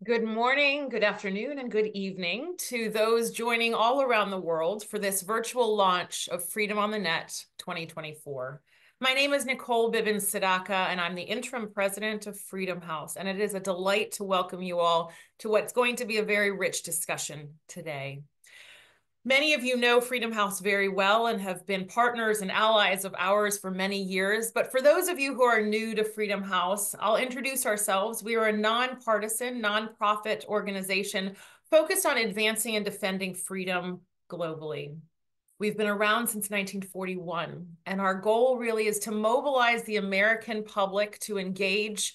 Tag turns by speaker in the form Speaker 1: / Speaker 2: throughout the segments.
Speaker 1: Good morning, good afternoon, and good evening to those joining all around the world for this virtual launch of Freedom on the Net 2024. My name is Nicole Bibbins Sedaca, and I'm the interim president of Freedom House, and it is a delight to welcome you all to what's going to be a very rich discussion today. Many of you know Freedom House very well and have been partners and allies of ours for many years. But for those of you who are new to Freedom House, I'll introduce ourselves. We are a nonpartisan, nonprofit organization focused on advancing and defending freedom globally. We've been around since 1941, and our goal really is to mobilize the American public to engage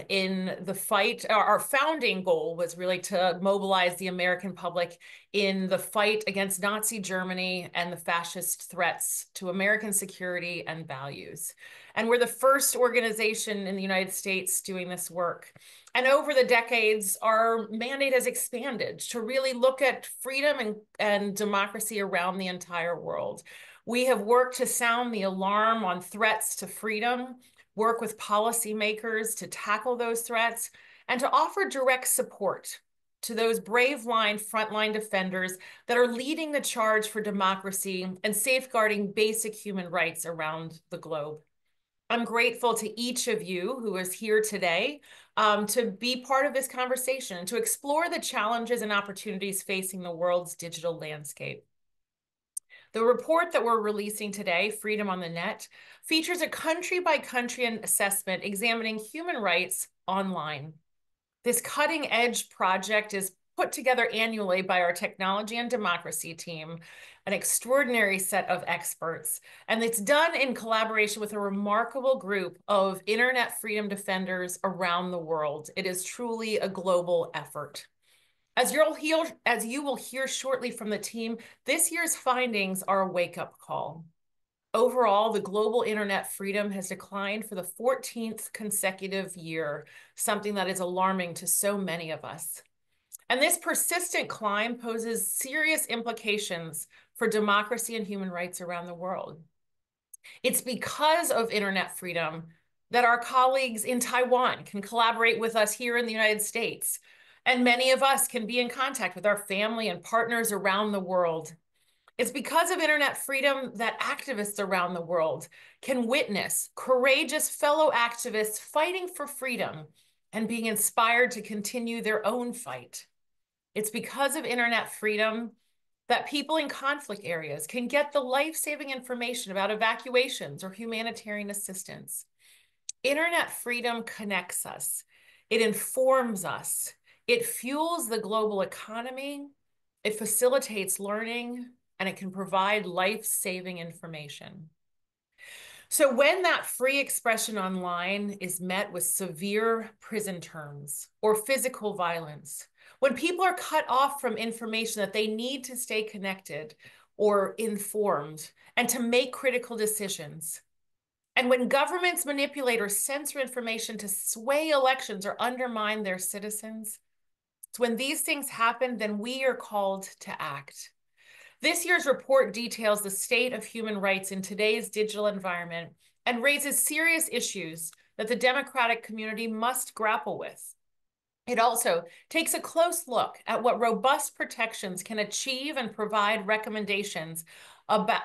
Speaker 1: in the fight. Our founding goal was really to mobilize the American public in the fight against Nazi Germany and the fascist threats to American security and values. And we're the first organization in the United States doing this work. And over the decades, our mandate has expanded to really look at freedom and democracy around the entire world. We have worked to sound the alarm on threats to freedom, work with policymakers to tackle those threats, and to offer direct support to those brave frontline defenders that are leading the charge for democracy and safeguarding basic human rights around the globe. I'm grateful to each of you who is here today to be part of this conversation, to explore the challenges and opportunities facing the world's digital landscape. The report that we're releasing today, Freedom on the Net, features a country-by-country assessment examining human rights online. This cutting-edge project is put together annually by our technology and democracy team, an extraordinary set of experts. And it's done in collaboration with a remarkable group of internet freedom defenders around the world. It is truly a global effort. As you will hear shortly from the team, this year's findings are a wake-up call. Overall, the global internet freedom has declined for the 14th consecutive year, something that is alarming to so many of us. And this persistent climb poses serious implications for democracy and human rights around the world. It's because of internet freedom that our colleagues in Taiwan can collaborate with us here in the United States. And many of us can be in contact with our family and partners around the world. It's because of internet freedom that activists around the world can witness courageous fellow activists fighting for freedom and being inspired to continue their own fight. It's because of internet freedom that people in conflict areas can get the life-saving information about evacuations or humanitarian assistance. Internet freedom connects us. It informs us. It fuels the global economy, it facilitates learning, and it can provide life-saving information. So when that free expression online is met with severe prison terms or physical violence, when people are cut off from information that they need to stay connected or informed and to make critical decisions, and when governments manipulate or censor information to sway elections or undermine their citizens, so when these things happen, then we are called to act. This year's report details the state of human rights in today's digital environment and raises serious issues that the democratic community must grapple with. It also takes a close look at what robust protections can achieve and provide recommendations about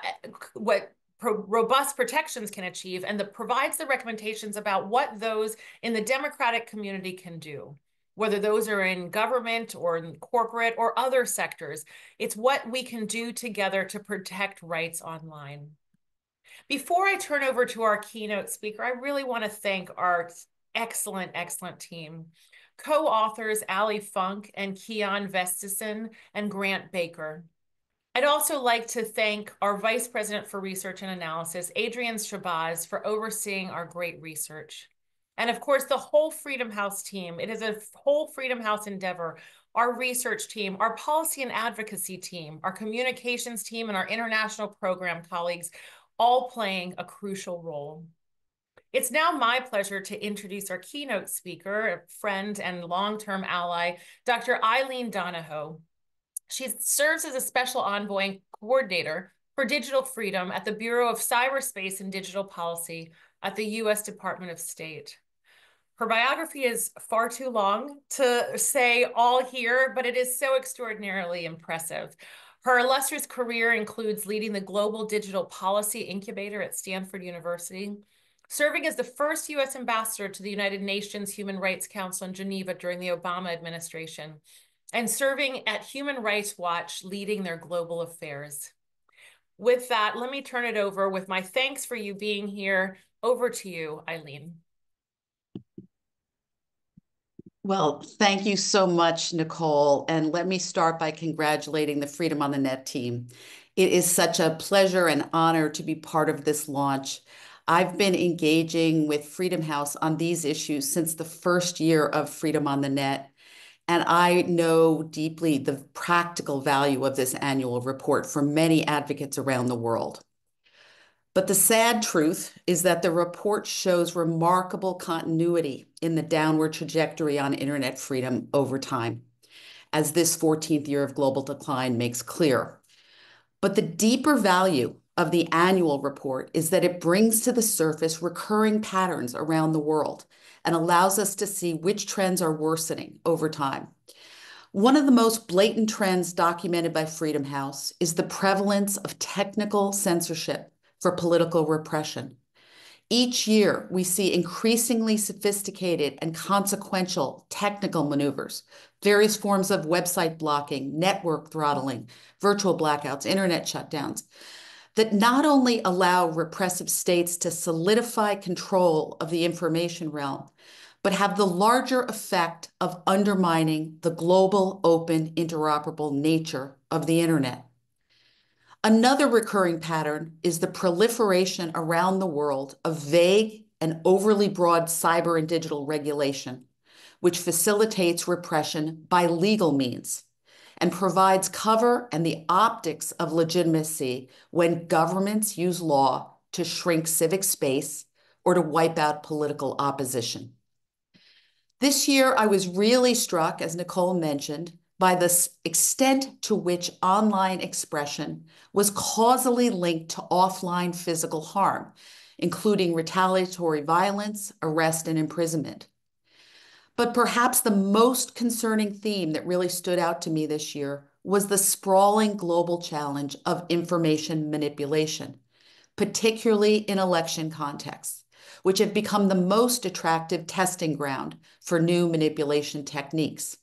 Speaker 1: what robust protections can achieve and provides the recommendations about what those in the democratic community can do. Whether those are in government or in corporate or other sectors, it's what we can do together to protect rights online. Before I turn over to our keynote speaker, I really want to thank our excellent team. Co-authors Allie and Kian Vesteinsson and Grant Baker. I'd also like to thank our Vice President for Research and Analysis, Adrienne Strabaz, for overseeing our great research. And of course, the whole Freedom House team. It is a whole Freedom House endeavor. Our research team, our policy and advocacy team, our communications team, and our international program colleagues, all playing a crucial role. It's now my pleasure to introduce our keynote speaker, a friend and long-term ally, Dr. Eileen Donahoe. She serves as a special envoy and coordinator for digital freedom at the Bureau of Cyberspace and Digital Policy at the U.S. Department of State. Her biography is far too long to say all here, but it is so extraordinarily impressive. Her illustrious career includes leading the Global Digital Policy Incubator at Stanford University, serving as the first U.S. ambassador to the United Nations Human Rights Council in Geneva during the Obama administration, and serving at Human Rights Watch, leading their global affairs. With that, let me turn it over with my thanks for you being here. Over to you, Eileen.
Speaker 2: Well, thank you so much, Nicole. And let me start by congratulating the Freedom on the Net team. It is such a pleasure and honor to be part of this launch. I've been engaging with Freedom House on these issues since the first year of Freedom on the Net. And I know deeply the practical value of this annual report for many advocates around the world. But the sad truth is that the report shows remarkable continuity in the downward trajectory on internet freedom over time, as this 14th year of global decline makes clear. But the deeper value of the annual report is that it brings to the surface recurring patterns around the world and allows us to see which trends are worsening over time. One of the most blatant trends documented by Freedom House is the prevalence of technical censorship for political repression. Each year, we see increasingly sophisticated and consequential technical maneuvers, various forms of website blocking, network throttling, virtual blackouts, internet shutdowns, that not only allow repressive states to solidify control of the information realm, but have the larger effect of undermining the global, open, interoperable nature of the internet. Another recurring pattern is the proliferation around the world of vague and overly broad cyber and digital regulation, which facilitates repression by legal means and provides cover and the optics of legitimacy when governments use law to shrink civic space or to wipe out political opposition. This year, I was really struck, as Nicole mentioned, by the extent to which online expression was causally linked to offline physical harm, including retaliatory violence, arrest, and imprisonment. But perhaps the most concerning theme that really stood out to me this year was the sprawling global challenge of information manipulation, particularly in election contexts, which have become the most attractive testing ground for new manipulation techniques.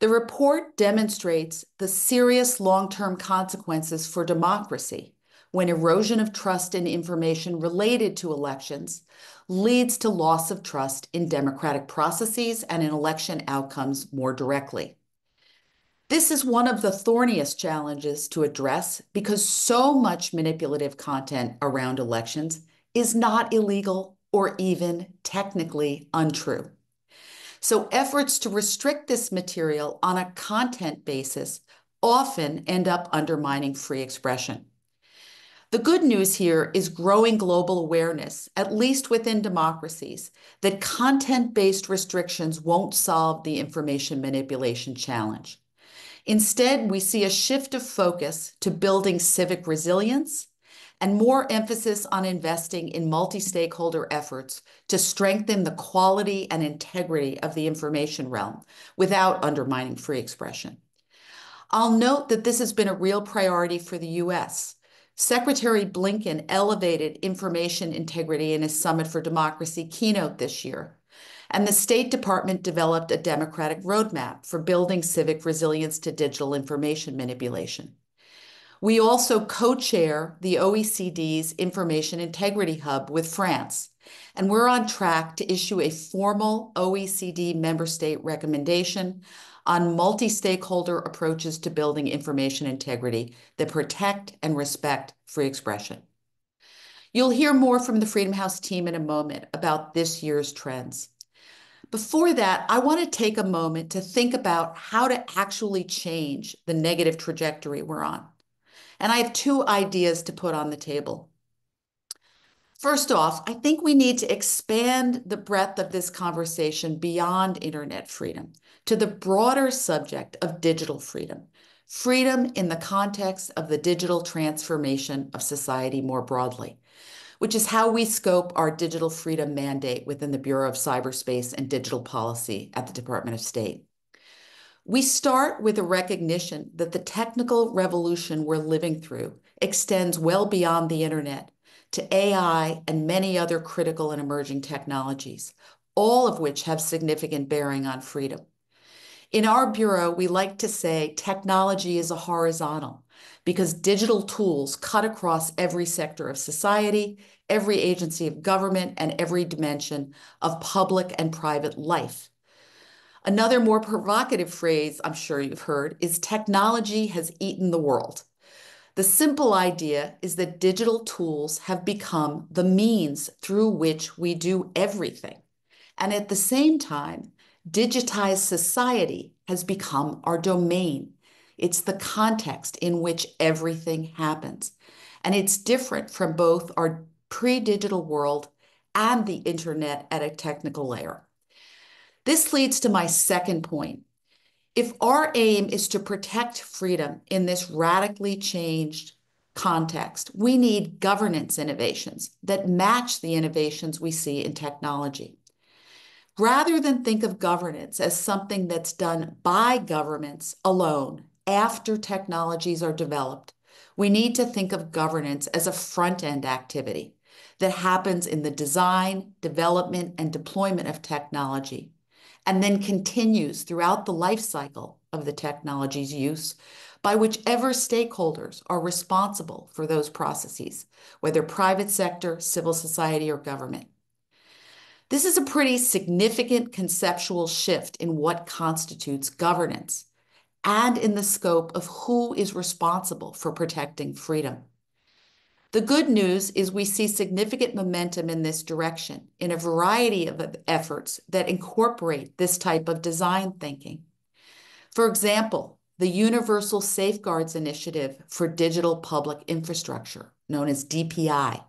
Speaker 2: The report demonstrates the serious long-term consequences for democracy when erosion of trust in information related to elections leads to loss of trust in democratic processes and in election outcomes more directly. This is one of the thorniest challenges to address because so much manipulative content around elections is not illegal or even technically untrue. So efforts to restrict this material on a content basis often end up undermining free expression. The good news here is growing global awareness, at least within democracies, that content-based restrictions won't solve the information manipulation challenge. Instead, we see a shift of focus to building civic resilience and more emphasis on investing in multi-stakeholder efforts to strengthen the quality and integrity of the information realm without undermining free expression. I'll note that this has been a real priority for the U.S. Secretary Blinken elevated information integrity in his Summit for Democracy keynote this year, and the State Department developed a democratic roadmap for building civic resilience to digital information manipulation. We also co-chair the OECD's Information Integrity Hub with France, and we're on track to issue a formal OECD member state recommendation on multi-stakeholder approaches to building information integrity that protect and respect free expression. You'll hear more from the Freedom House team in a moment about this year's trends. Before that, I want to take a moment to think about how to actually change the negative trajectory we're on. And I have two ideas to put on the table. First off, I think we need to expand the breadth of this conversation beyond internet freedom to the broader subject of digital freedom, freedom in the context of the digital transformation of society more broadly, which is how we scope our digital freedom mandate within the Bureau of Cyberspace and Digital Policy at the Department of State. We start with a recognition that the technical revolution we're living through extends well beyond the internet to AI and many other critical and emerging technologies, all of which have significant bearing on freedom. In our Bureau, we like to say technology is a horizontal because digital tools cut across every sector of society, every agency of government, and every dimension of public and private life. Another more provocative phrase I'm sure you've heard is technology has eaten the world. The simple idea is that digital tools have become the means through which we do everything. And at the same time, digitized society has become our domain. It's the context in which everything happens. And it's different from both our pre-digital world and the internet at a technical layer. This leads to my second point. If our aim is to protect freedom in this radically changed context, we need governance innovations that match the innovations we see in technology. Rather than think of governance as something that's done by governments alone after technologies are developed, we need to think of governance as a front-end activity that happens in the design, development, and deployment of technology, and then continues throughout the life cycle of the technology's use by whichever stakeholders are responsible for those processes, whether private sector, civil society, or government. This is a pretty significant conceptual shift in what constitutes governance and in the scope of who is responsible for protecting freedom. The good news is we see significant momentum in this direction in a variety of efforts that incorporate this type of design thinking. For example, the Universal Safeguards Initiative for Digital Public Infrastructure, known as DPI,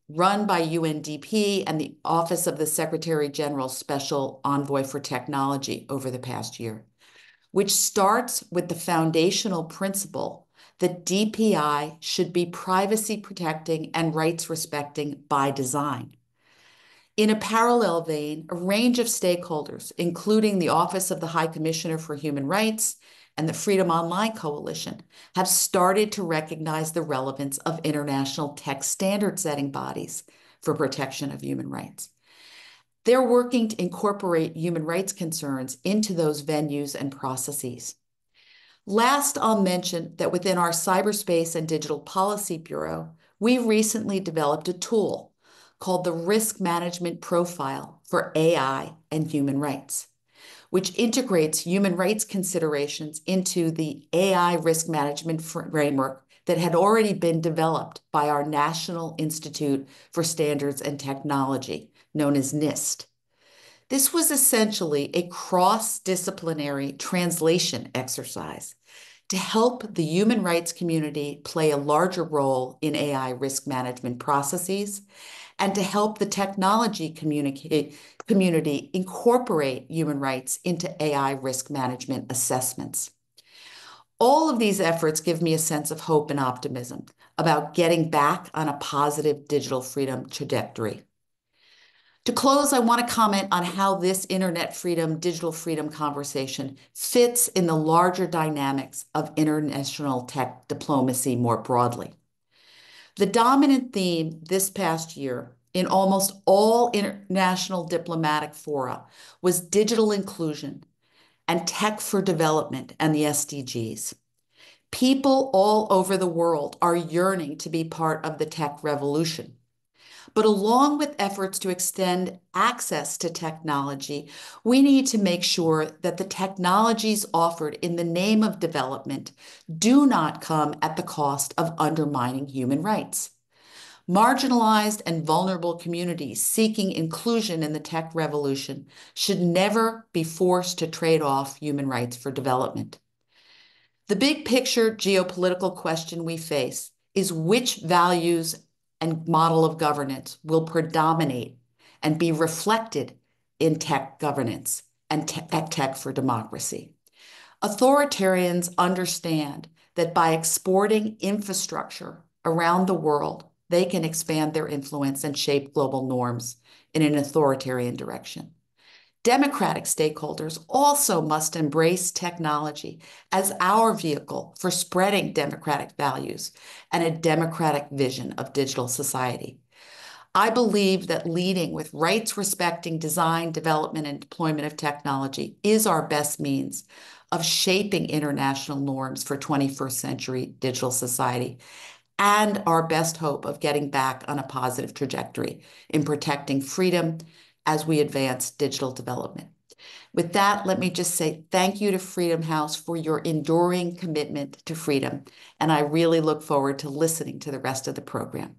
Speaker 2: run by UNDP and the Office of the Secretary General's Special Envoy for Technology over the past year, which starts with the foundational principle that DPI should be privacy protecting and rights respecting by design. In a parallel vein, a range of stakeholders, including the Office of the High Commissioner for Human Rights and the Freedom Online Coalition, have started to recognize the relevance of international tech standard setting bodies for protection of human rights. They're working to incorporate human rights concerns into those venues and processes. Last, I'll mention that within our Cyberspace and Digital Policy Bureau, we recently developed a tool called the Risk Management Profile for AI and Human Rights, which integrates human rights considerations into the AI risk management framework that had already been developed by our National Institute for Standards and Technology, known as NIST. This was essentially a cross-disciplinary translation exercise to help the human rights community play a larger role in AI risk management processes and to help the technology community incorporate human rights into AI risk management assessments. All of these efforts give me a sense of hope and optimism about getting back on a positive digital freedom trajectory. To close, I want to comment on how this internet freedom, digital freedom conversation fits in the larger dynamics of international tech diplomacy more broadly. The dominant theme this past year in almost all international diplomatic fora was digital inclusion and tech for development and the SDGs. People all over the world are yearning to be part of the tech revolution. But along with efforts to extend access to technology, we need to make sure that the technologies offered in the name of development do not come at the cost of undermining human rights. Marginalized and vulnerable communities seeking inclusion in the tech revolution should never be forced to trade off human rights for development. The big picture geopolitical question we face is which values and model of governance will predominate and be reflected in tech governance and tech for democracy. Authoritarians understand that by exporting infrastructure around the world, they can expand their influence and shape global norms in an authoritarian direction. Democratic stakeholders also must embrace technology as our vehicle for spreading democratic values and a democratic vision of digital society. I believe that leading with rights-respecting design, development, and deployment of technology is our best means of shaping international norms for 21st century digital society and our best hope of getting back on a positive trajectory in protecting freedom as we advance digital development. With that, let me just say thank you to Freedom House for your enduring commitment to freedom, and I really look forward to listening to the rest of the program.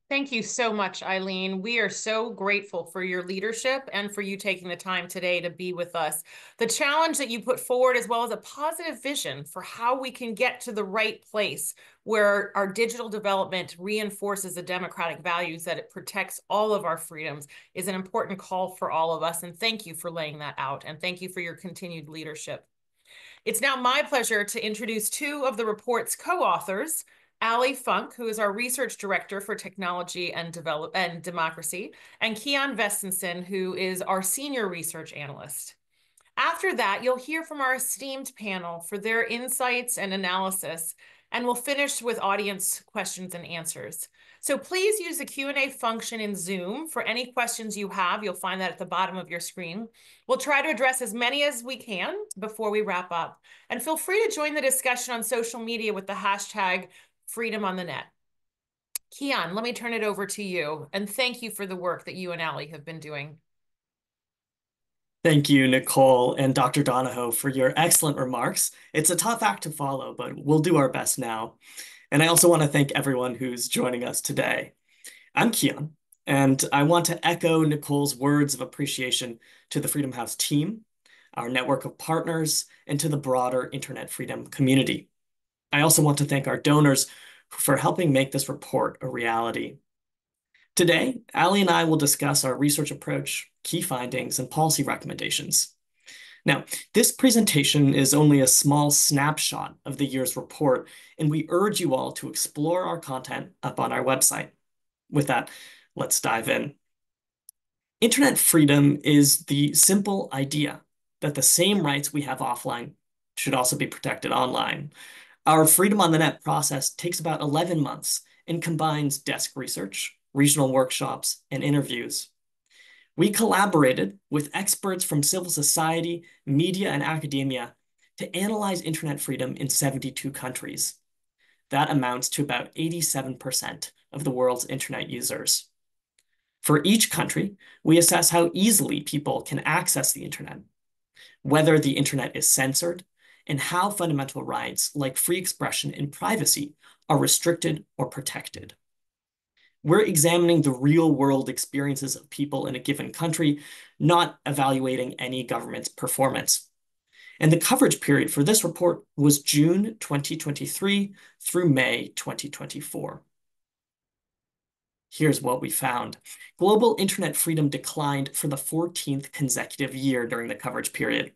Speaker 1: Thank you so much, Eileen. We are so grateful for your leadership and for you taking the time today to be with us. The challenge that you put forward, as well as a positive vision for how we can get to the right place where our digital development reinforces the democratic values, that it protects all of our freedoms, is an important call for all of us. And thank you for laying that out. And thank you for your continued leadership. It's now my pleasure to introduce two of the report's co-authors, Allie Funk, who is our research director for technology and democracy, and Kian Vesteinsson, who is our senior research analyst. After that, you'll hear from our esteemed panel for their insights and analysis, and we'll finish with audience questions and answers. So please use the Q&A function in Zoom for any questions you have. You'll find that at the bottom of your screen. We'll try to address as many as we can before we wrap up. And feel free to join the discussion on social media with the hashtag #FreedomOnTheNet. Kian, let me turn it over to you. And thank you for the work that you and Allie have been doing.
Speaker 3: Thank you, Nicole and Dr. Donahoe, for your excellent remarks. It's a tough act to follow, but we'll do our best now. And I also want to thank everyone who's joining us today. I'm Kian, and I want to echo Nicole's words of appreciation to the Freedom House team, our network of partners, and to the broader internet freedom community. I also want to thank our donors for helping make this report a reality. Today, Allie and I will discuss our research approach, key findings, and policy recommendations. Now, this presentation is only a small snapshot of the year's report, and we urge you all to explore our content up on our website. With that, let's dive in. Internet freedom is the simple idea that the same rights we have offline should also be protected online. Our Freedom on the Net process takes about 11 months and combines desk research, regional workshops, and interviews. We collaborated with experts from civil society, media, and academia to analyze internet freedom in 72 countries. That amounts to about 87% of the world's internet users. For each country, we assess how easily people can access the internet, whether the internet is censored, and how fundamental rights like free expression and privacy are restricted or protected. We're examining the real-world experiences of people in a given country, not evaluating any government's performance. And the coverage period for this report was June 2023 through May 2024. Here's what we found. Global internet freedom declined for the 14th consecutive year during the coverage period.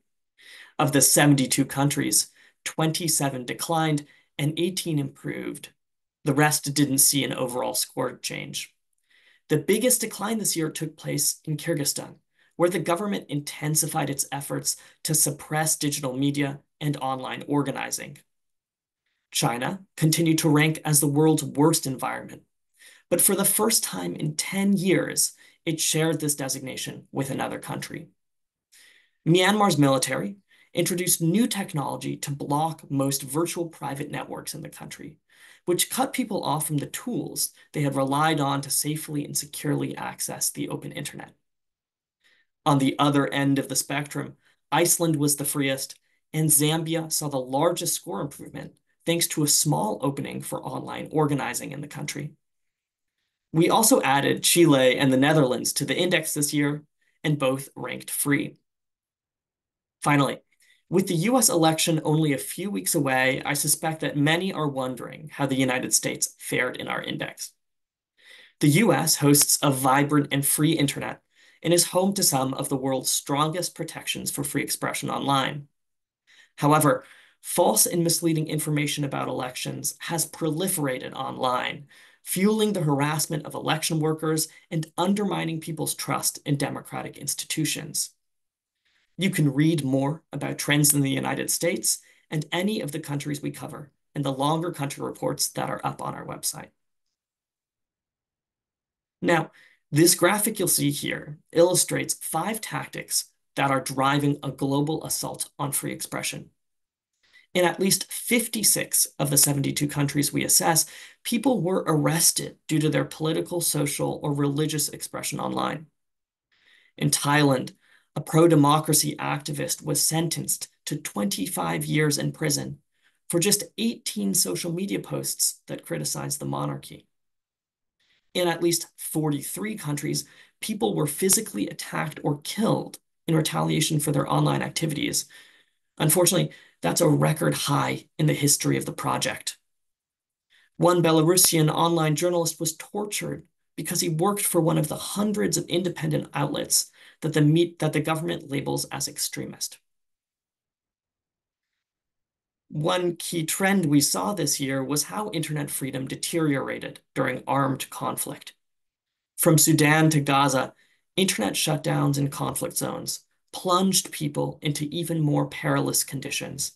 Speaker 3: Of the 72 countries, 27 declined and 18 improved. The rest didn't see an overall score change. The biggest decline this year took place in Kyrgyzstan, where the government intensified its efforts to suppress digital media and online organizing. China continued to rank as the world's worst environment, but for the first time in 10 years, it shared this designation with another country. Myanmar's military introduced new technology to block most virtual private networks in the country, which cut people off from the tools they had relied on to safely and securely access the open internet. On the other end of the spectrum, Iceland was the freest, and Zambia saw the largest score improvement thanks to a small opening for online organizing in the country. We also added Chile and the Netherlands to the index this year, and both ranked free. Finally, with the US election only a few weeks away, I suspect that many are wondering how the United States fared in our index. The US hosts a vibrant and free internet, and is home to some of the world's strongest protections for free expression online. However, false and misleading information about elections has proliferated online, fueling the harassment of election workers and undermining people's trust in democratic institutions. You can read more about trends in the United States and any of the countries we cover in the longer country reports that are up on our website. Now, this graphic you'll see here illustrates 5 tactics that are driving a global assault on free expression. In at least 56 of the 72 countries we assess, people were arrested due to their political, social, or religious expression online. In Thailand, a pro-democracy activist was sentenced to 25 years in prison for just 18 social media posts that criticized the monarchy. In at least 43 countries, people were physically attacked or killed in retaliation for their online activities. Unfortunately, that's a record high in the history of the project. One Belarusian online journalist was tortured because he worked for one of the hundreds of independent outlets that the government labels as extremist. One key trend we saw this year was how internet freedom deteriorated during armed conflict. From Sudan to Gaza, internet shutdowns in conflict zones plunged people into even more perilous conditions.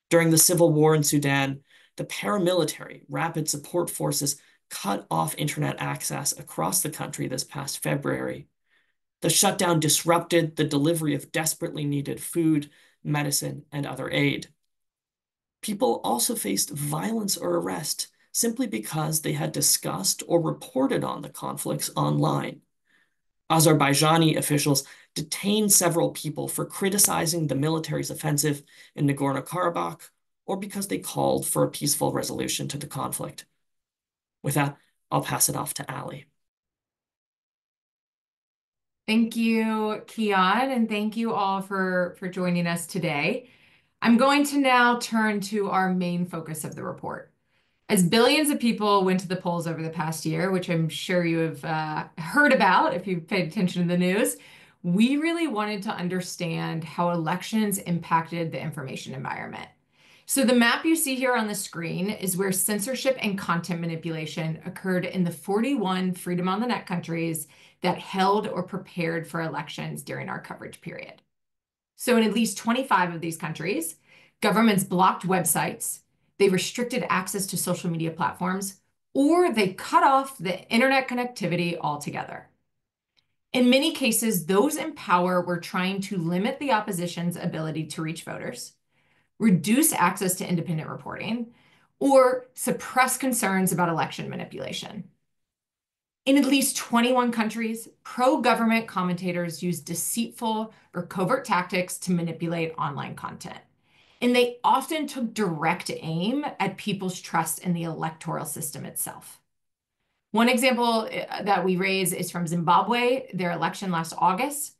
Speaker 3: During the civil war in Sudan, the paramilitary Rapid Support Forces cut off internet access across the country this past February. The shutdown disrupted the delivery of desperately needed food, medicine, and other aid. People also faced violence or arrest simply because they had discussed or reported on the conflicts online. Azerbaijani officials detained several people for criticizing the military's offensive in Nagorno-Karabakh or because they called for a peaceful resolution to the conflict. With that, I'll pass it off to Allie.
Speaker 4: Thank you, Kian, and thank you all for joining us today. I'm going to now turn to our main focus of the report. As billions of people went to the polls over the past year, which I'm sure you have heard about if you've paid attention to the news, we really wanted to understand how elections impacted the information environment. So the map you see here on the screen is where censorship and content manipulation occurred in the 41 Freedom on the Net countries that held or prepared for elections during our coverage period. So in at least 25 of these countries, governments blocked websites, they restricted access to social media platforms, or they cut off the internet connectivity altogether. In many cases, those in power were trying to limit the opposition's ability to reach voters, reduce access to independent reporting, or suppress concerns about election manipulation. In at least 21 countries, pro-government commentators used deceitful or covert tactics to manipulate online content. And they often took direct aim at people's trust in the electoral system itself. One example that we raise is from Zimbabwe, their election last August.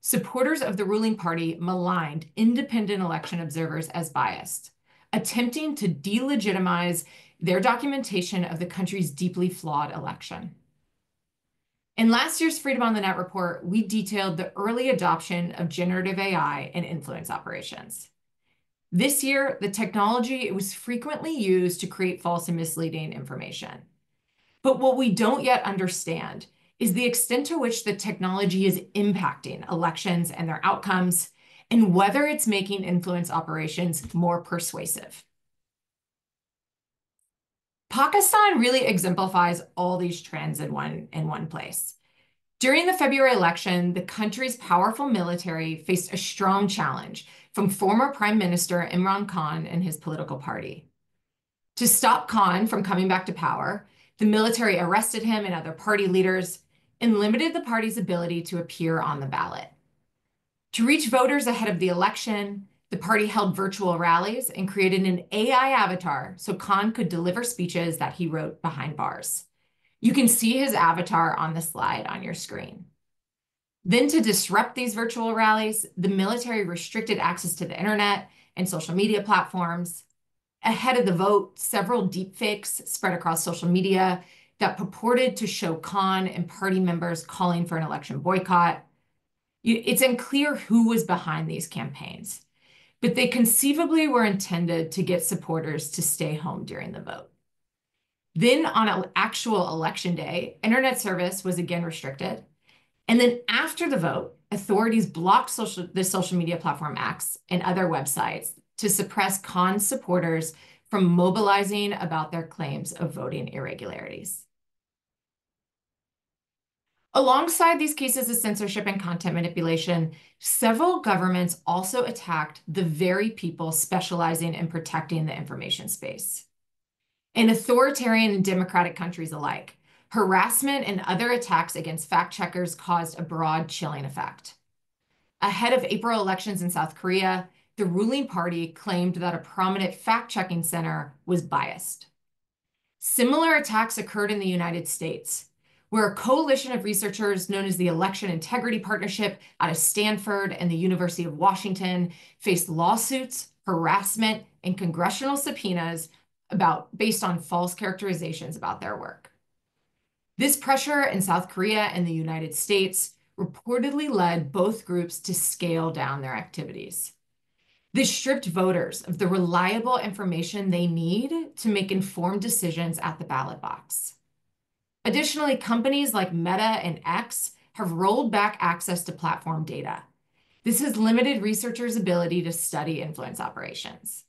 Speaker 4: Supporters of the ruling party maligned independent election observers as biased, attempting to delegitimize their documentation of the country's deeply flawed election. In last year's Freedom on the Net report, we detailed the early adoption of generative AI in influence operations. This year, the technology was frequently used to create false and misleading information. But what we don't yet understand is the extent to which the technology is impacting elections and their outcomes, and whether it's making influence operations more persuasive. Pakistan really exemplifies all these trends in one place. During the February election, the country's powerful military faced a strong challenge from former Prime Minister Imran Khan and his political party. To stop Khan from coming back to power, the military arrested him and other party leaders and limited the party's ability to appear on the ballot. To reach voters ahead of the election, the party held virtual rallies and created an AI avatar so Khan could deliver speeches that he wrote behind bars. You can see his avatar on the slide on your screen. Then, to disrupt these virtual rallies, the military restricted access to the internet and social media platforms. Ahead of the vote, several deepfakes spread across social media, that purported to show Khan and party members calling for an election boycott. It's unclear who was behind these campaigns, but they conceivably were intended to get supporters to stay home during the vote. Then on an actual election day, internet service was again restricted. And then after the vote, authorities blocked the social media platform X and other websites to suppress Khan's supporters from mobilizing about their claims of voting irregularities. Alongside these cases of censorship and content manipulation, several governments also attacked the very people specializing in protecting the information space. In authoritarian and democratic countries alike, harassment and other attacks against fact-checkers caused a broad chilling effect. Ahead of April elections in South Korea, the ruling party claimed that a prominent fact-checking center was biased. Similar attacks occurred in the United States, where a coalition of researchers known as the Election Integrity Partnership out of Stanford and the University of Washington faced lawsuits, harassment, and congressional subpoenas based on false characterizations about their work. This pressure in South Korea and the United States reportedly led both groups to scale down their activities. This stripped voters of the reliable information they need to make informed decisions at the ballot box. Additionally, companies like Meta and X have rolled back access to platform data. This has limited researchers' ability to study influence operations.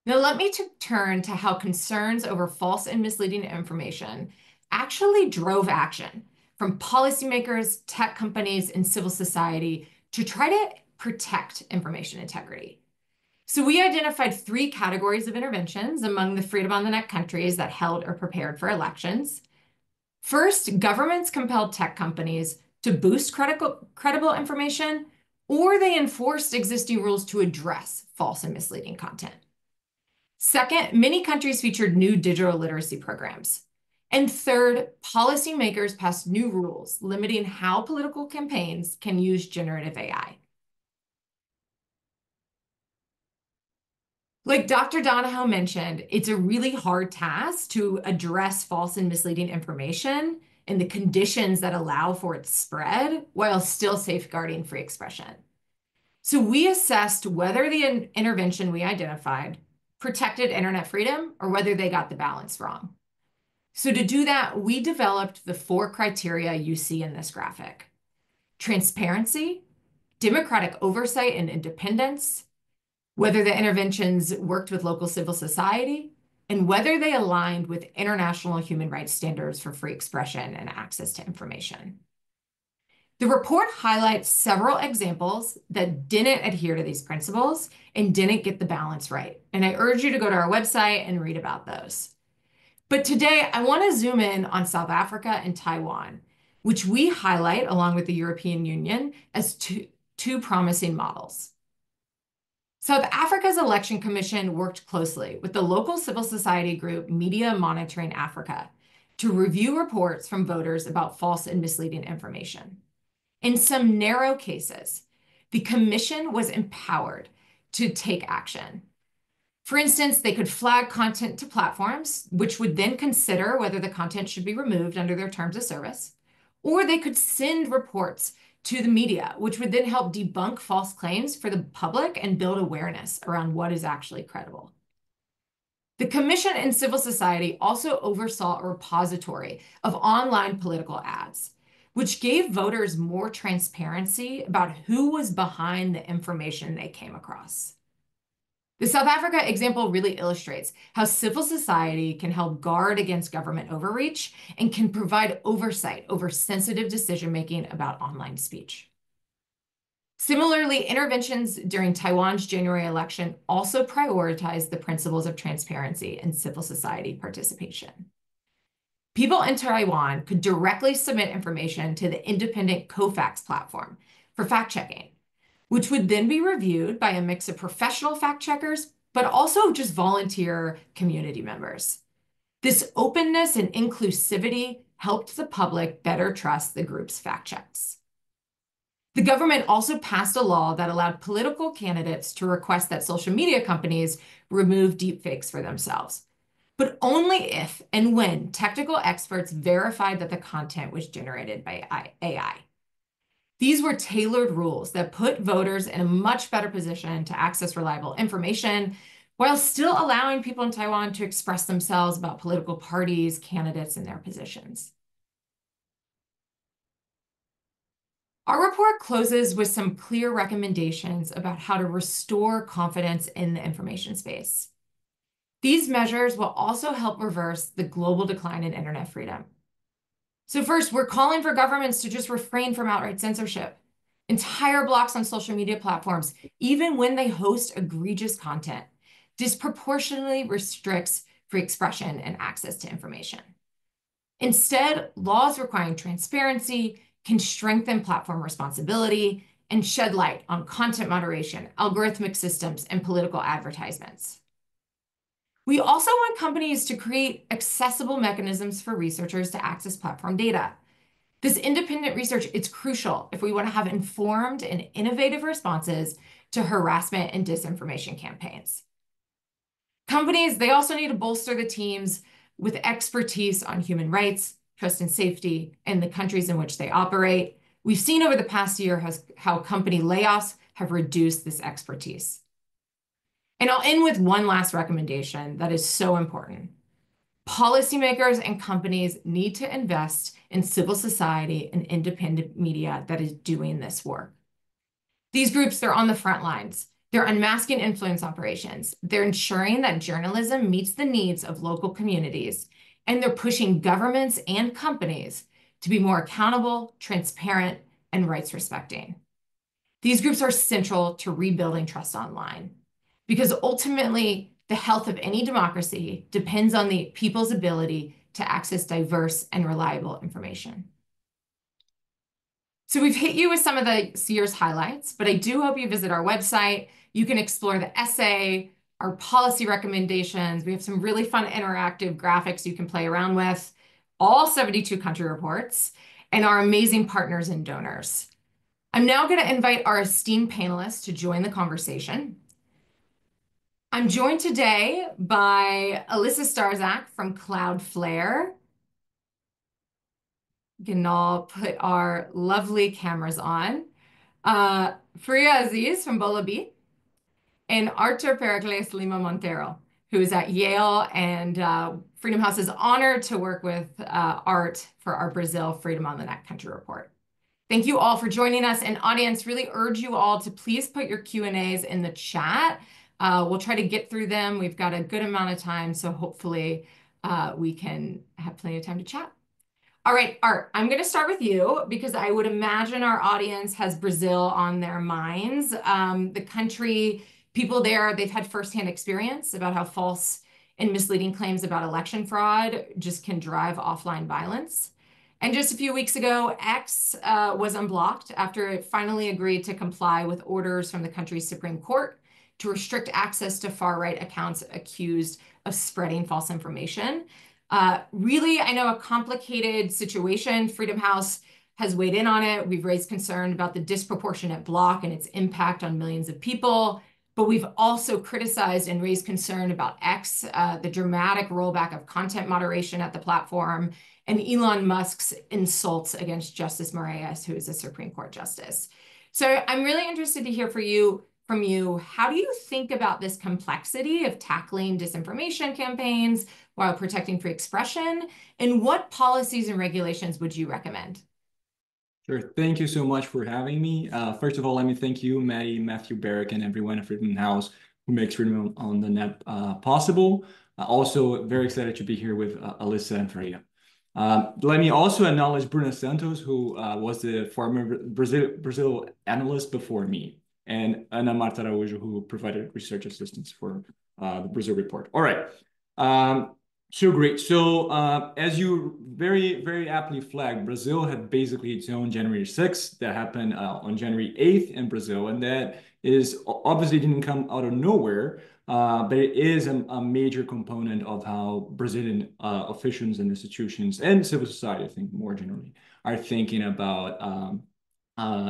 Speaker 4: Now, let me turn to how concerns over false and misleading information actually drove action from policymakers, tech companies, and civil society to try to protect information integrity. So we identified 3 categories of interventions among the Freedom on the Net countries that held or prepared for elections. First, governments compelled tech companies to boost credible information, or they enforced existing rules to address false and misleading content. Second, many countries featured new digital literacy programs. And third, policymakers passed new rules limiting how political campaigns can use generative AI. Like Dr. Donahoe mentioned, it's a really hard task to address false and misleading information and the conditions that allow for its spread while still safeguarding free expression. So we assessed whether the intervention we identified protected internet freedom or whether they got the balance wrong. So to do that, we developed the 4 criteria you see in this graphic: transparency, democratic oversight and independence, whether the interventions worked with local civil society, and whether they aligned with international human rights standards for free expression and access to information. The report highlights several examples that didn't adhere to these principles and didn't get the balance right. And I urge you to go to our website and read about those. But today, I want to zoom in on South Africa and Taiwan, which we highlight along with the European Union as two promising models. South Africa's election commission worked closely with the local civil society group Media Monitoring Africa to review reports from voters about false and misleading information. In some narrow cases, the commission was empowered to take action. For instance, they could flag content to platforms, which would then consider whether the content should be removed under their terms of service, or they could send reports to the media, which would then help debunk false claims for the public and build awareness around what is actually credible. The commission and civil society also oversaw a repository of online political ads, which gave voters more transparency about who was behind the information they came across. The South Africa example really illustrates how civil society can help guard against government overreach and can provide oversight over sensitive decision-making about online speech. Similarly, interventions during Taiwan's January election also prioritized the principles of transparency and civil society participation. People in Taiwan could directly submit information to the independent Kofax platform for fact-checking, which would then be reviewed by a mix of professional fact-checkers, but also just volunteer community members. This openness and inclusivity helped the public better trust the group's fact-checks. The government also passed a law that allowed political candidates to request that social media companies remove deepfakes for themselves, but only if and when technical experts verified that the content was generated by AI. These were tailored rules that put voters in a much better position to access reliable information while still allowing people in Taiwan to express themselves about political parties, candidates, and their positions. Our report closes with some clear recommendations about how to restore confidence in the information space. These measures will also help reverse the global decline in internet freedom. So first, we're calling for governments to just refrain from outright censorship. Entire blocks on social media platforms, even when they host egregious content, disproportionately restricts free expression and access to information. Instead, laws requiring transparency can strengthen platform responsibility and shed light on content moderation, algorithmic systems, and political advertisements. We also want companies to create accessible mechanisms for researchers to access platform data. This independent research is crucial if we want to have informed and innovative responses to harassment and disinformation campaigns. Companies, they also need to bolster the teams with expertise on human rights, trust and safety, and the countries in which they operate. We've seen over the past year how company layoffs have reduced this expertise. And I'll end with one last recommendation that is so important. Policymakers and companies need to invest in civil society and independent media that is doing this work. These groups, they're on the front lines. They're unmasking influence operations. They're ensuring that journalism meets the needs of local communities, and they're pushing governments and companies to be more accountable, transparent, and rights-respecting. These groups are central to rebuilding trust online, because ultimately, the health of any democracy depends on the people's ability to access diverse and reliable information. So we've hit you with some of this year's highlights, but I do hope you visit our website. You can explore the essay, our policy recommendations. We have some really fun interactive graphics you can play around with, all 72 country reports, and our amazing partners and donors. I'm now going to invite our esteemed panelists to join the conversation. I'm joined today by Alissa Starzak from Cloudflare. We can all put our lovely cameras on. Farieha Aziz from Bolabi, and Artur Pericles Lima Monteiro, who is at Yale, and Freedom House is honored to work with Art for our Brazil Freedom on the Net country report. Thank you all for joining us. And audience, really urge you all to please put your Q&As in the chat. We'll try to get through them. We've got a good amount of time, so hopefully we can have plenty of time to chat. All right, Art, I'm going to start with you because I would imagine our audience has Brazil on their minds. The country, people there, they've had firsthand experience about how false and misleading claims about election fraud just can drive offline violence. And just a few weeks ago, X was unblocked after it finally agreed to comply with orders from the country's Supreme Court to restrict access to far-right accounts accused of spreading false information. Really, I know, a complicated situation. Freedom House has weighed in on it. We've raised concern about the disproportionate block and its impact on millions of people. But we've also criticized and raised concern about X, the dramatic rollback of content moderation at the platform, and Elon Musk's insults against Justice Moraes, who is a Supreme Court justice. So I'm really interested to hear from you, how do you think about this complexity of tackling disinformation campaigns while protecting free expression? And what policies and regulations would you recommend?
Speaker 5: Sure. Thank you so much for having me. First of all, let me thank you, Maddie, Matthew, Barrick, and everyone at Freedom House who makes Freedom on the Net possible. Also, very excited to be here with Alissa and Farieha. Let me also acknowledge Bruna Santos, who was the former Brazil analyst before me, and Ana Marta Araújo, who provided research assistance for the Brazil report. All right. So great. So as you very, very aptly flagged, Brazil had basically its own January 6th that happened on January 8th in Brazil. And that is obviously didn't come out of nowhere, but it is a major component of how Brazilian officials and institutions and civil society, I think more generally, are thinking about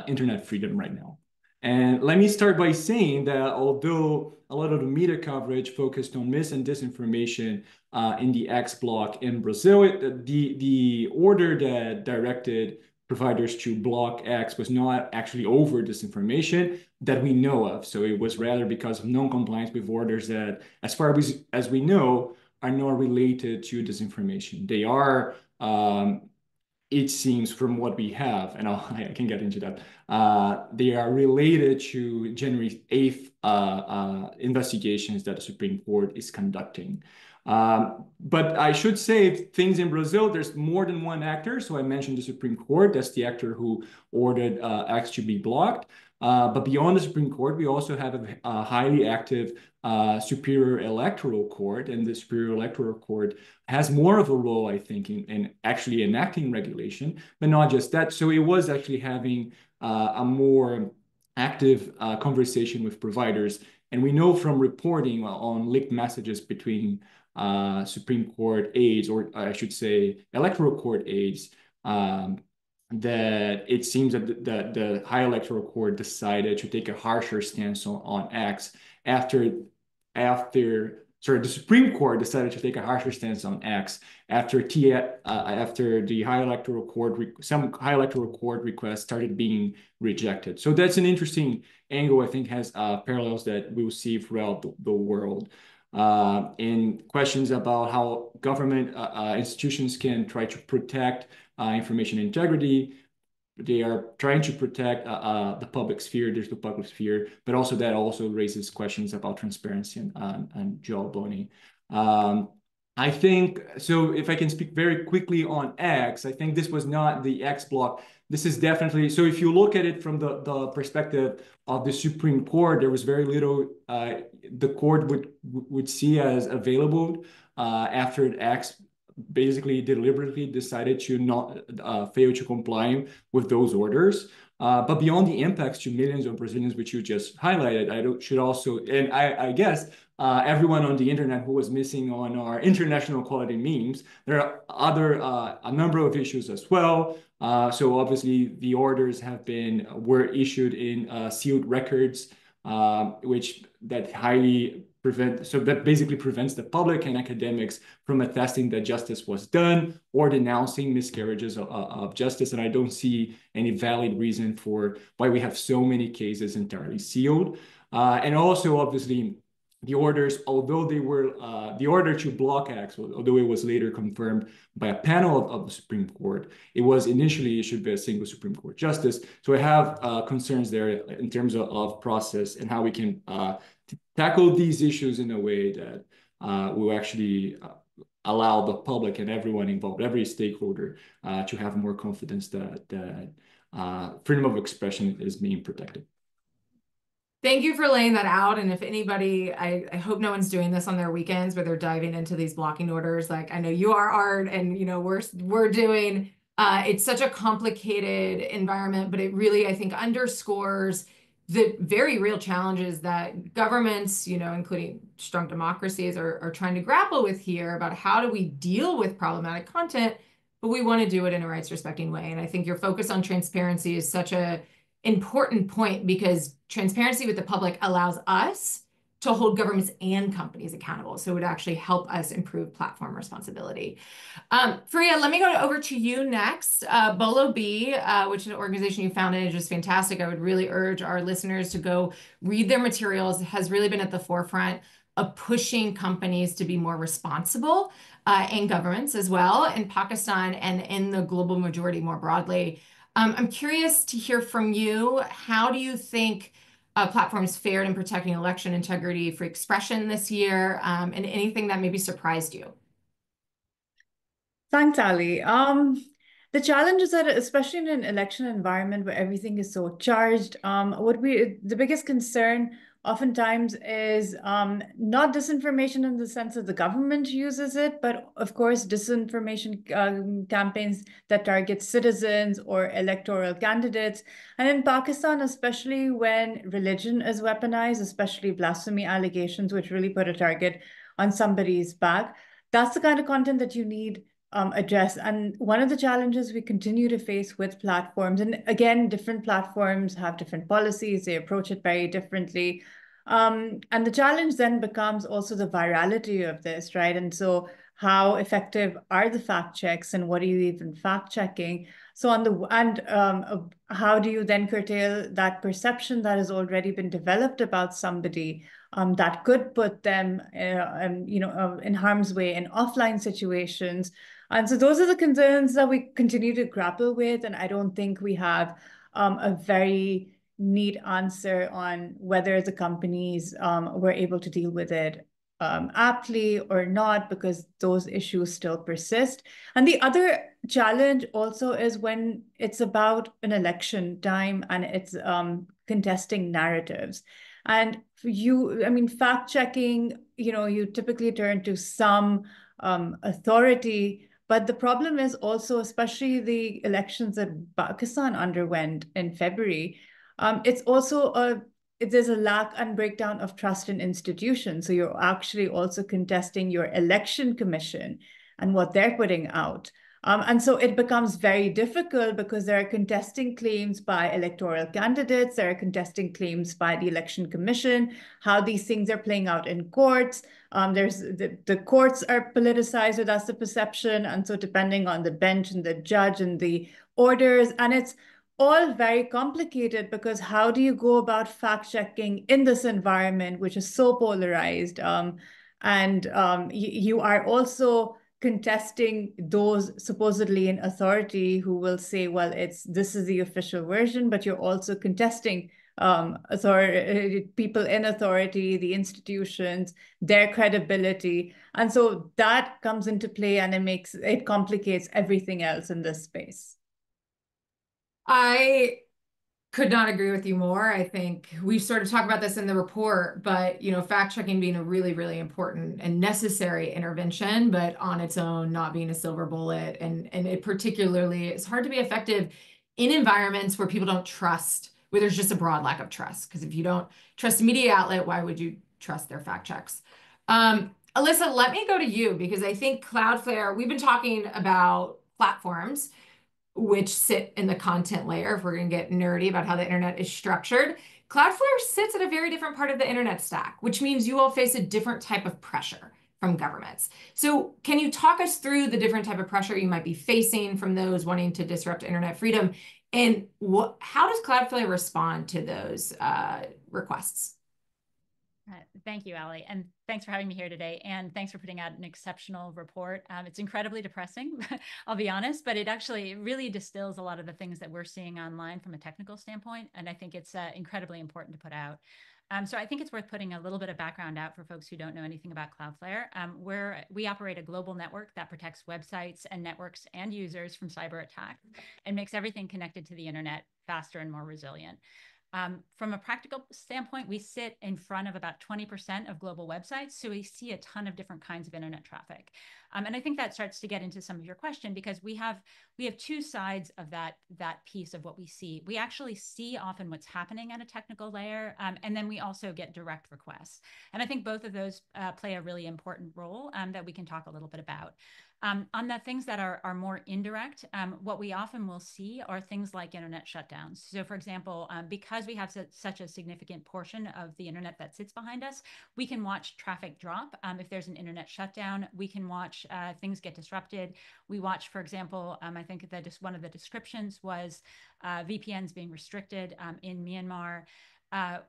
Speaker 5: internet freedom right now. And let me start by saying that although a lot of the media coverage focused on mis and disinformation in the X block in Brazil, the order that directed providers to block X was not actually over disinformation that we know of. So it was rather because of non-compliance with orders that, as far as we know, are not related to disinformation. They are, it seems from what we have, and I can get into that, they are related to January 8th investigations that the Supreme Court is conducting. But I should say things in Brazil, there's more than one actor. So I mentioned the Supreme Court. That's the actor who ordered X to be blocked. But beyond the Supreme Court, we also have a highly active Superior Electoral Court. And the Superior Electoral Court has more of a role, I think, in actually enacting regulation, but not just that. So it was actually having a more active conversation with providers. And we know from reporting on leaked messages between Supreme Court aides, or I should say Electoral Court aides, that it seems that the High Electoral Court decided to take a harsher stance on X after the Supreme Court decided to take a harsher stance on X after the High Electoral Court, some High Electoral Court requests started being rejected. So that's an interesting angle, I think, has parallels that we will see throughout the world. In questions about how government institutions can try to protect information integrity. They are trying to protect the public sphere, digital public sphere, but also that also raises questions about transparency and jawboning. I think, so if I can speak very quickly on X, I think this was not the X block. This is definitely, so if you look at it from the perspective of the Supreme Court, there was very little the court would see as available after X basically deliberately decided to not fail to comply with those orders. But beyond the impacts to millions of Brazilians, which you just highlighted, should also, and I guess everyone on the internet who was missing on our international quality memes, there are a number of issues as well. So obviously the orders were issued in sealed records, which that basically prevents the public and academics from attesting that justice was done or denouncing miscarriages of justice. And I don't see any valid reason for why we have so many cases entirely sealed. And also, obviously, the orders, although they were, the order to block X, although it was later confirmed by a panel of the Supreme Court, it was initially issued by a single Supreme Court justice. So I have concerns there in terms of process and how we can tackle these issues in a way that will actually allow the public and everyone involved, every stakeholder, to have more confidence that freedom of expression is being protected.
Speaker 4: Thank you for laying that out. And if anybody, I hope no one's doing this on their weekends where they're diving into these blocking orders. Like I know you are, Art, and we're doing. It's such a complicated environment, but it really, I think, underscores the very real challenges that governments, including strong democracies, are trying to grapple with here about how do we deal with problematic content, but we want to do it in a rights-respecting way. And I think your focus on transparency is such a important point because transparency with the public allows us to hold governments and companies accountable. So it would actually help us improve platform responsibility. Farieha, let me go over to you next. Bolo B, which is an organization you founded, is just fantastic. I would really urge our listeners to go read their materials. It has really been at the forefront of pushing companies to be more responsible and governments as well in Pakistan and in the global majority more broadly. I'm curious to hear from you. How do you think platforms fared in protecting election integrity, free expression this year, and anything that maybe surprised you?
Speaker 6: Thanks, Allie. The challenge is that, especially in an election environment where everything is so charged, the biggest concern oftentimes is not disinformation in the sense that the government uses it, but of course, disinformation campaigns that target citizens or electoral candidates. And in Pakistan, especially when religion is weaponized, especially blasphemy allegations, which really put a target on somebody's back, that's the kind of content that you need address. And one of the challenges we continue to face with platforms, and again, different platforms have different policies, they approach it very differently. And the challenge then becomes also the virality of this, right? And so how effective are the fact checks, and what are you even fact checking? So how do you then curtail that perception that has already been developed about somebody that could put them, in harm's way in offline situations? And so those are the concerns that we continue to grapple with, and I don't think we have a very neat answer on whether the companies were able to deal with it aptly or not, because those issues still persist. And the other challenge also is when it's about an election time and it's contesting narratives. And for you, I mean, fact checking, you typically turn to some authority, but the problem is also, especially the elections that Pakistan underwent in February, it's also there's a lack and breakdown of trust in institutions. So you're actually also contesting your election commission and what they're putting out. And so it becomes very difficult because there are contesting claims by electoral candidates, there are contesting claims by the election commission, how these things are playing out in courts. There's the courts are politicized, or that's the perception. And so depending on the bench and the judge and the orders, and it's all very complicated, because how do you go about fact checking in this environment, which is so polarized? You are also contesting those supposedly in authority who will say, well, this is the official version, but you're also contesting people in authority, the institutions, their credibility. And so that comes into play, and it complicates everything else in this space.
Speaker 4: I could not agree with you more. I think we sort of talk about this in the report, but fact checking being a really, really important and necessary intervention, but on its own not being a silver bullet. And it particularly is hard to be effective in environments where people don't trust, where there's just a broad lack of trust. Because if you don't trust a media outlet, why would you trust their fact checks? Alissa, let me go to you, because I think Cloudflare, we've been talking about platforms which sit in the content layer, if we're going to get nerdy about how the internet is structured. Cloudflare sits at a very different part of the internet stack, which means you will face a different type of pressure from governments. So can you talk us through the different type of pressure you might be facing from those wanting to disrupt internet freedom? And how does Cloudflare respond to those requests?
Speaker 7: Thank you, Allie, and thanks for having me here today, and thanks for putting out an exceptional report. It's incredibly depressing, I'll be honest, but it really distills a lot of the things that we're seeing online from a technical standpoint, and I think it's incredibly important to put out. So I think it's worth putting a little bit of background out for folks who don't know anything about Cloudflare. We operate a global network that protects websites and networks and users from cyber attacks and makes everything connected to the internet faster and more resilient. From a practical standpoint, we sit in front of about 20% of global websites, so we see a ton of different kinds of internet traffic. And I think that starts to get into some of your question, because we have two sides of that piece of what we see. We actually see often what's happening at a technical layer, and then we also get direct requests. And I think both of those play a really important role that we can talk a little bit about. On the things that are more indirect, what we often will see are things like internet shutdowns. So for example, because we have such a significant portion of the internet that sits behind us, we can watch traffic drop. If there's an internet shutdown, we can watch things get disrupted. We watch, for example, I think that just one of the descriptions was VPNs being restricted in Myanmar.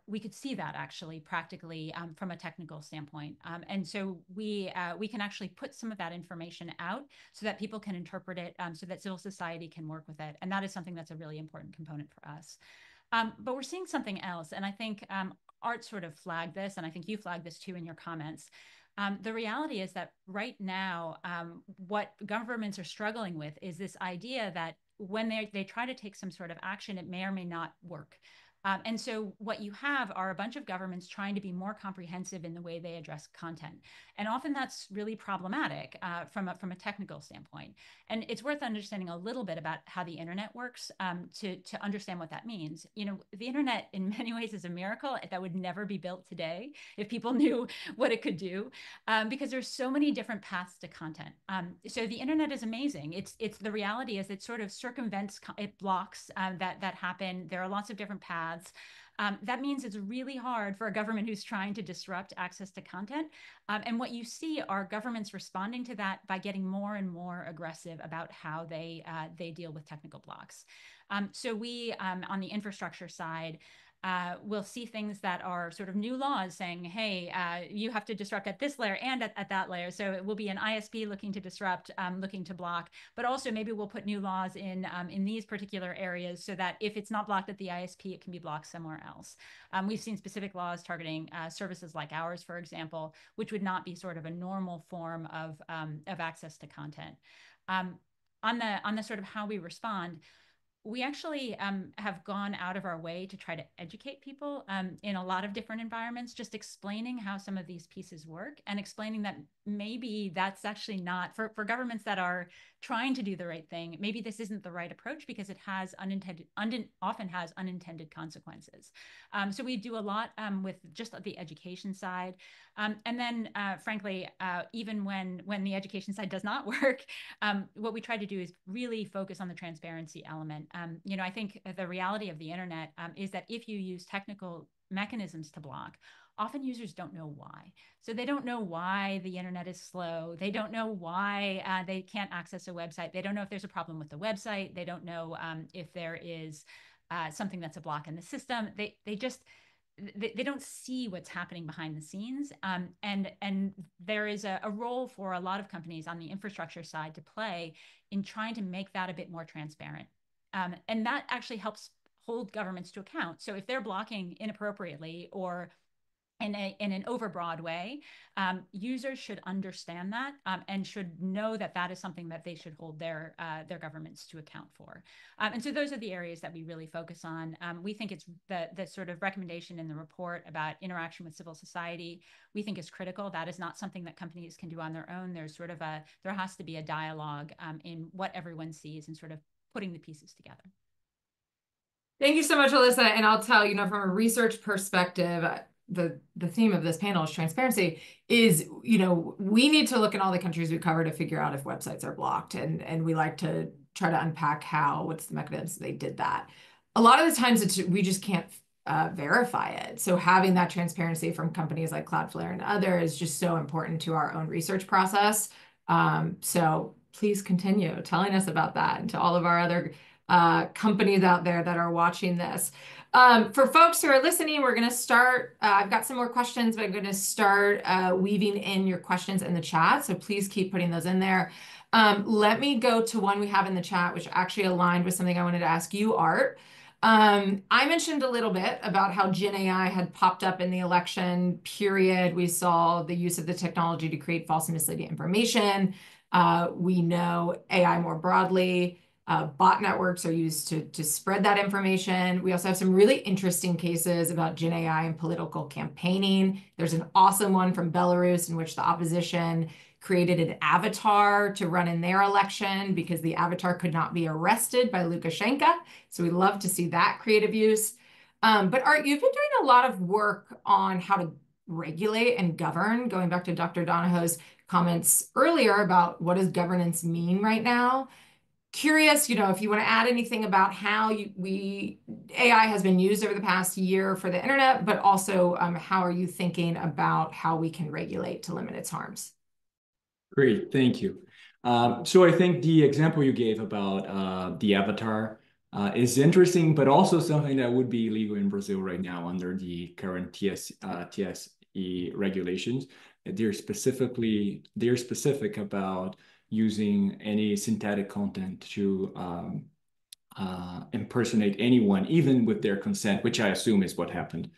Speaker 7: We could see that actually practically from a technical standpoint. And so we can actually put some of that information out so that people can interpret it, so that civil society can work with it. And that is something that's a really important component for us. But we're seeing something else. And I think Art sort of flagged this, and I think you flagged this too in your comments. The reality is that right now, what governments are struggling with is this idea that when they try to take some sort of action, it may or may not work. And so what you have are a bunch of governments trying to be more comprehensive in the way they address content. And often that's really problematic from a technical standpoint. And it's worth understanding a little bit about how the internet works to understand what that means. You know, the internet in many ways is a miracle that would never be built today if people knew what it could do, because there's so many different paths to content. So the internet is amazing. It's the reality is it sort of circumvents, it blocks that happen. There are lots of different paths. That means it's really hard for a government who's trying to disrupt access to content. And what you see are governments responding to that by getting more and more aggressive about how they deal with technical blocks. So we, on the infrastructure side, we'll see things that are sort of new laws saying, hey, you have to disrupt at this layer and at that layer. So it will be an ISP looking to disrupt, looking to block, but also maybe we'll put new laws in these particular areas so that if it's not blocked at the ISP, it can be blocked somewhere else. We've seen specific laws targeting services like ours, for example, which would not be sort of a normal form of access to content. On the sort of how we respond, we actually have gone out of our way to try to educate people in a lot of different environments, just explaining how some of these pieces work and explaining that maybe that's actually not, for governments that are trying to do the right thing, maybe this isn't the right approach because it has often has unintended consequences. So we do a lot with just the education side. And then frankly, even when the education side does not work, what we try to do is really focus on the transparency element. You know, I think the reality of the internet is that if you use technical mechanisms to block, often users don't know why. So they don't know why the internet is slow. They don't know why they can't access a website. They don't know if there's a problem with the website. They don't know if there is something that's a block in the system. They don't see what's happening behind the scenes. And there is a role for a lot of companies on the infrastructure side to play in trying to make that a bit more transparent. And that actually helps hold governments to account. So if they're blocking inappropriately or in an overbroad way, users should understand that and should know that that is something that they should hold their governments to account for. And so those are the areas that we really focus on. We think it's the sort of recommendation in the report about interaction with civil society, we think is critical. That is not something that companies can do on their own. There's sort of there has to be a dialogue in what everyone sees and sort of putting the pieces together.
Speaker 4: Thank you so much, Alissa. And I'll tell you, from a research perspective, the theme of this panel is transparency. Is, we need to look at all the countries we cover to figure out if websites are blocked, and we like to try to unpack what's the mechanisms they did that. A lot of the times we just can't verify it. So having that transparency from companies like Cloudflare and others is just so important to our own research process. So please continue telling us about that, and to all of our other companies out there that are watching this. For folks who are listening, we're going to start. I've got some more questions, but I'm going to start weaving in your questions in the chat. So please keep putting those in there. Let me go to one we have in the chat, which actually aligned with something I wanted to ask you, Art. I mentioned a little bit about how Gen AI had popped up in the election period. We saw the use of the technology to create false and misleading information. We know AI more broadly. Bot networks are used to spread that information. We also have some really interesting cases about Gen AI and political campaigning. There's an awesome one from Belarus in which the opposition created an avatar to run in their election because the avatar could not be arrested by Lukashenko. So we love to see that creative use. But Art, you've been doing a lot of work on how to regulate and govern, going back to Dr. Donahoe's comments earlier about what does governance mean right now. Curious, if you want to add anything about how AI has been used over the past year for the internet, but also how are you thinking about how we can regulate to limit its harms?
Speaker 5: Great, thank you. So I think the example you gave about the avatar is interesting, but also something that would be illegal in Brazil right now under the current TSE regulations. They're specific about using any synthetic content to impersonate anyone, even with their consent, which I assume is what happened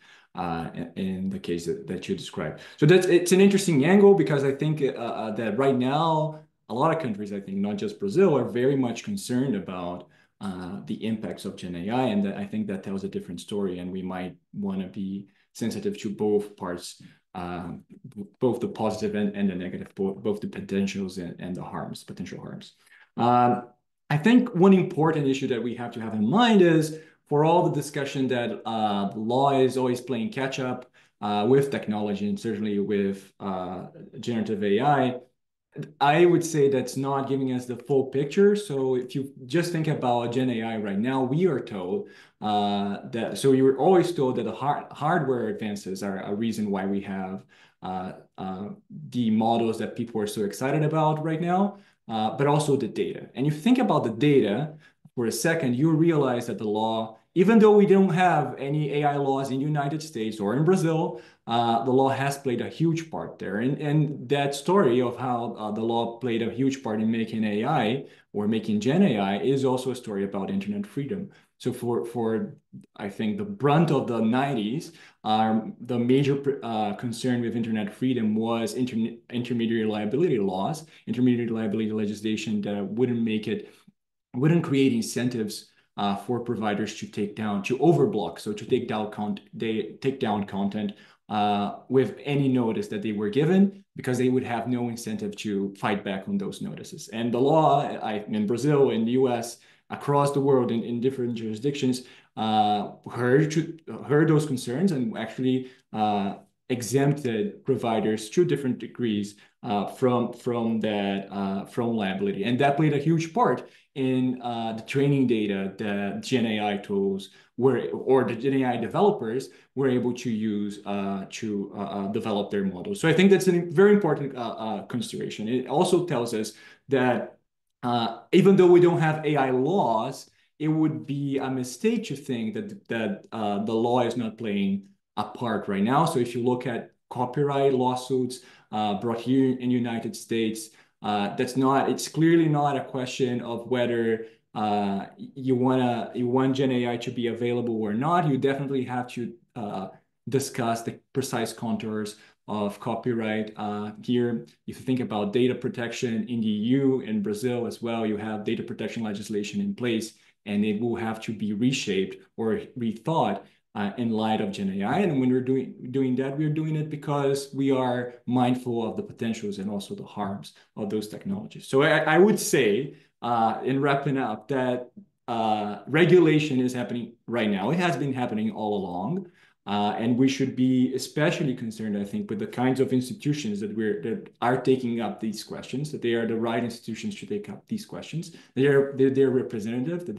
Speaker 5: in the case that you described. So it's an interesting angle because I think that right now, a lot of countries, I think not just Brazil, are very much concerned about the impacts of Gen AI, and I think that tells a different story, and we might want to be sensitive to both parts, both the positive and the negative, both the potentials and the harms, potential harms. I think one important issue that we have to have in mind is, for all the discussion that the law is always playing catch up with technology, and certainly with generative AI, I would say that's not giving us the full picture. So if you just think about Gen AI right now, we are told so you were always told that the hardware advances are a reason why we have the models that people are so excited about right now, but also the data. And if you think about the data for a second, you realize that the law, even though we don't have any AI laws in the United States or in Brazil, the law has played a huge part there. And that story of how the law played a huge part in making AI or making Gen AI is also a story about internet freedom. So for I think the brunt of the 90s, the major concern with internet freedom was intermediary liability laws, intermediary liability legislation that wouldn't create incentives for providers to overblock, so to take down content with any notice that they were given, because they would have no incentive to fight back on those notices. And the law in Brazil, in the US, across the world, in different jurisdictions, heard those concerns and actually exempted providers to different degrees from liability. And that played a huge part in the training data that Gen AI tools or the Gen AI developers were able to use to develop their models. So I think that's a very important consideration. It also tells us that even though we don't have AI laws, it would be a mistake to think that the law is not playing a part right now. So if you look at copyright lawsuits brought here in the United States, it's clearly not a question of whether you want Gen AI to be available or not. You definitely have to discuss the precise contours of copyright here. If you think about data protection in the EU and Brazil as well, you have data protection legislation in place, and it will have to be reshaped or rethought in light of Gen AI. And when we're doing that, we're doing it because we are mindful of the potentials and also the harms of those technologies. So I would say, in wrapping up, that regulation is happening right now. It has been happening all along. And we should be especially concerned, I think, with the kinds of institutions that are taking up these questions, that they are the right institutions to take up these questions. They're representative, that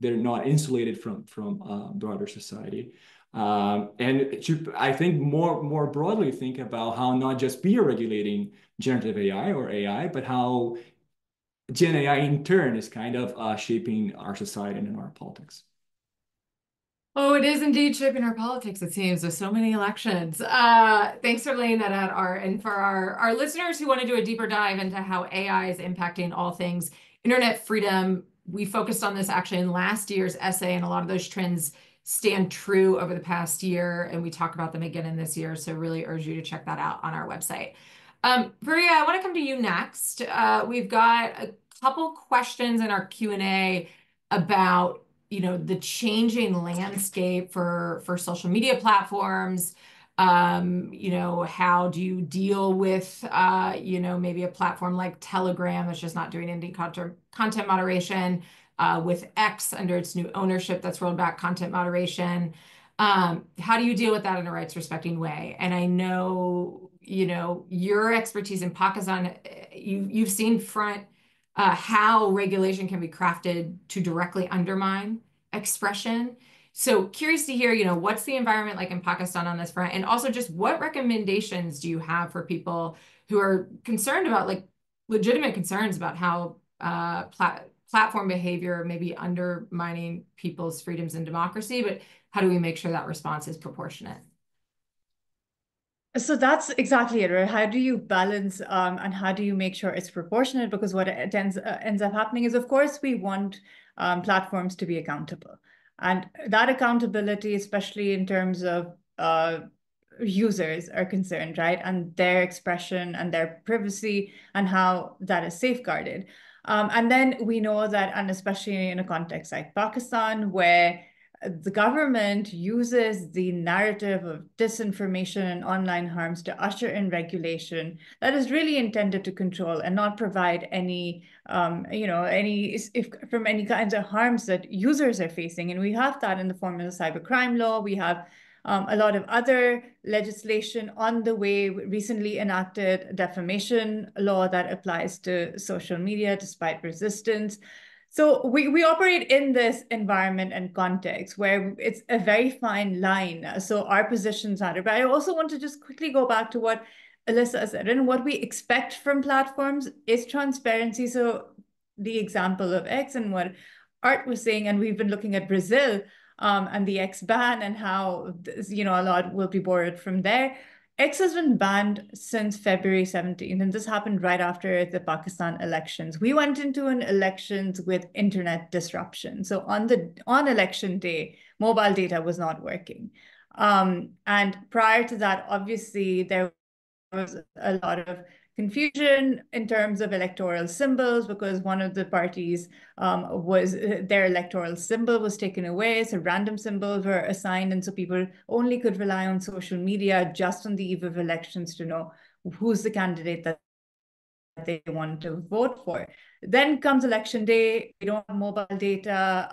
Speaker 5: they're not insulated from broader society. And I think more broadly think about how not just we are regulating generative AI or AI, but how Gen AI in turn is kind of shaping our society and our politics.
Speaker 4: Oh, it is indeed shaping our politics, it seems, with so many elections. Thanks for laying that out, Art. And for our listeners who want to do a deeper dive into how AI is impacting all things internet freedom, we focused on this actually in last year's essay, and a lot of those trends stand true over the past year, and we talk about them again in this year. So really urge you to check that out on our website. Farieha, I want to come to you next. We've got a couple questions in our Q&A about the changing landscape for social media platforms. How do you deal with, maybe a platform like Telegram that's just not doing any content moderation, with X under its new ownership that's rolled back content moderation. How do you deal with that in a rights respecting way? And I know, your expertise in Pakistan, you've seen how regulation can be crafted to directly undermine expression. So curious to hear, what's the environment like in Pakistan on this front? And also just what recommendations do you have for people who are concerned about, legitimate concerns about how platform behavior may be undermining people's freedoms and democracy, but how do we make sure that response is proportionate?
Speaker 6: So that's exactly it, right? How do you balance and how do you make sure it's proportionate? Because what ends up happening is, of course, we want platforms to be accountable. And that accountability, especially in terms of users are concerned, right? And their expression and their privacy and how that is safeguarded. And then we know that, and especially in a context like Pakistan, where the government uses the narrative of disinformation and online harms to usher in regulation that is really intended to control and not provide any, from any kinds of harms that users are facing. And we have that in the form of the cybercrime law. We have a lot of other legislation on the way, recently enacted defamation law that applies to social media despite resistance. So we operate in this environment and context where it's a very fine line. So our positions matter. But I also want to just quickly go back to what Alissa said, and what we expect from platforms is transparency. So the example of X and what Art was saying, and we've been looking at Brazil and the X ban and how, a lot will be borrowed from there. X has been banned since February 17th, and this happened right after the Pakistan elections. We went into an elections with internet disruption. So on election day, mobile data was not working. And prior to that, obviously, there was a lot of confusion in terms of electoral symbols, because one of the parties their electoral symbol was taken away, so random symbols were assigned, and so people only could rely on social media just on the eve of elections to know who's the candidate that they want to vote for. Then comes election day, we don't have mobile data.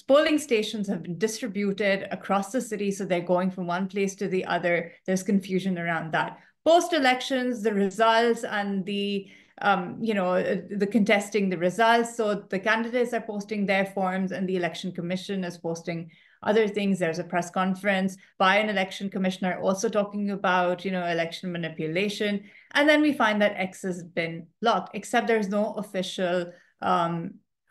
Speaker 6: Polling stations have been distributed across the city, so they're going from one place to the other. There's confusion around that. Post-elections, the results and the contesting the results. So the candidates are posting their forms and the election commission is posting other things. There's a press conference by an election commissioner also talking about, election manipulation. And then we find that X has been blocked, except there's no official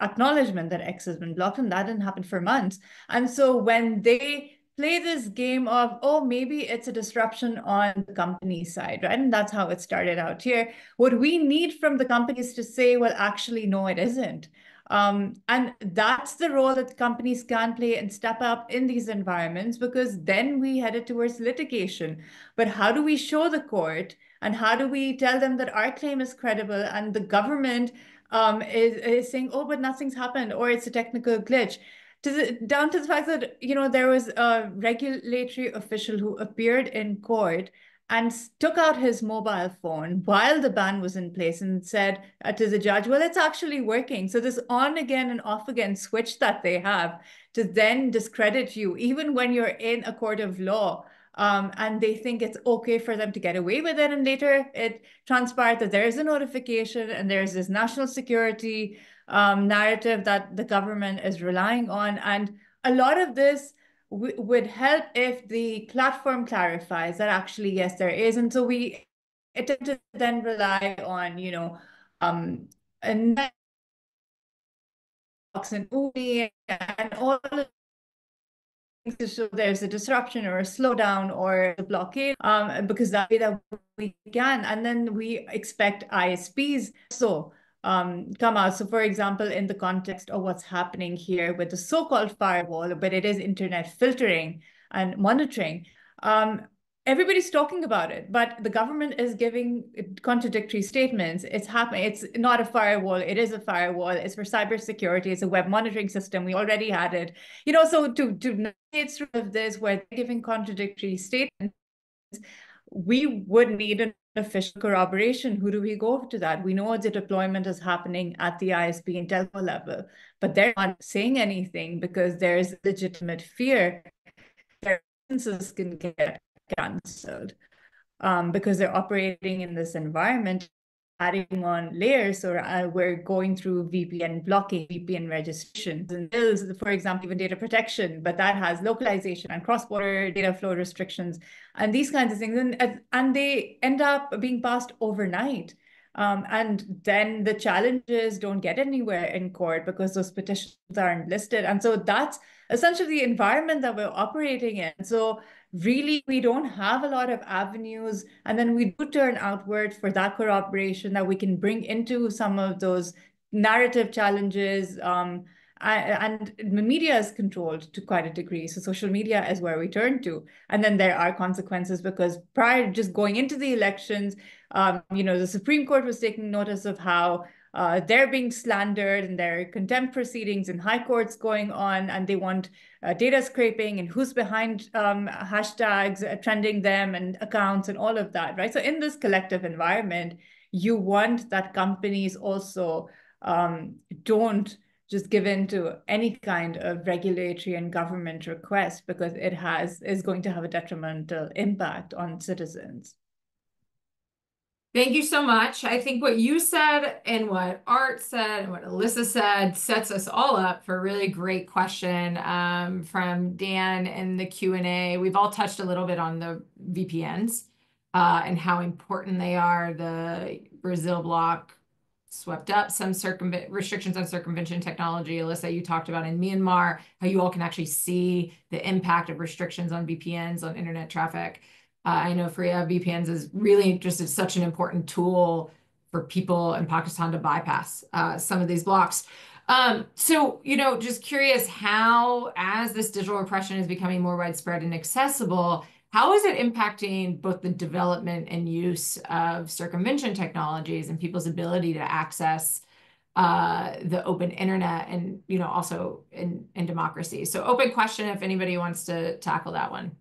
Speaker 6: acknowledgement that X has been blocked, and that didn't happen for months. And so when they play this game of, oh, maybe it's a disruption on the company side, right? And that's how it started out here. What we need from the companies to say, well, actually, no, it isn't. And that's the role that companies can play and step up in these environments, because then we headed towards litigation. But how do we show the court, and how do we tell them that our claim is credible and the government is saying, oh, but nothing's happened, or it's a technical glitch? Down to the fact that, there was a regulatory official who appeared in court and took out his mobile phone while the ban was in place and said to the judge, well, it's actually working. So this on again and off again switch that they have to then discredit you, even when you're in a court of law, and they think it's okay for them to get away with it. And later it transpired that there is a notification and there's this national security narrative that the government is relying on. And a lot of this would help if the platform clarifies that actually, yes, there is. And so we attempt to then rely on, a Netflix and Umi and all of so there's a disruption or a slowdown or a blockade, because that way that we can. And then we expect ISPs come out. So for example, in the context of what's happening here with the so-called firewall, but it is internet filtering and monitoring, everybody's talking about it, but the government is giving contradictory statements. It's happening. It's not a firewall. It is a firewall. It's for cybersecurity. It's a web monitoring system. We already had it. So to navigate through this where they're giving contradictory statements, we would need an official corroboration. Who do we go to that? We know the deployment is happening at the ISP and telco level, but they're not saying anything because there's legitimate fear their businesses can get cancelled, because they're operating in this environment, adding on layers, or we're going through VPN blocking, VPN registrations, and bills, for example, even data protection, but that has localization and cross-border data flow restrictions and these kinds of things. And they end up being passed overnight. And then the challenges don't get anywhere in court because those petitions aren't listed. And so that's essentially the environment that we're operating in. So really, we don't have a lot of avenues. And then we do turn outward for that corroboration that we can bring into some of those narrative challenges. And the media is controlled to quite a degree. So social media is where we turn to. And then there are consequences because prior to just going into the elections, the Supreme Court was taking notice of how they're being slandered, and there are contempt proceedings in high courts going on, and they want data scraping and who's behind hashtags, trending them and accounts and all of that, right? So in this collective environment, you want that companies also don't just give in to any kind of regulatory and government request, because it is going to have a detrimental impact on citizens.
Speaker 4: Thank you so much. I think what you said and what Art said and what Alissa said sets us all up for a really great question from Dan in the Q&A. We've all touched a little bit on the VPNs and how important they are. The Brazil bloc swept up some restrictions on circumvention technology. Alissa, you talked about in Myanmar, how you all can actually see the impact of restrictions on VPNs on internet traffic. I know Farieha VPNs is really just such an important tool for people in Pakistan to bypass some of these blocks. So, just curious how, as this digital repression is becoming more widespread and accessible, how is it impacting both the development and use of circumvention technologies and people's ability to access the open internet and, also in democracy? So open question if anybody wants to tackle that one.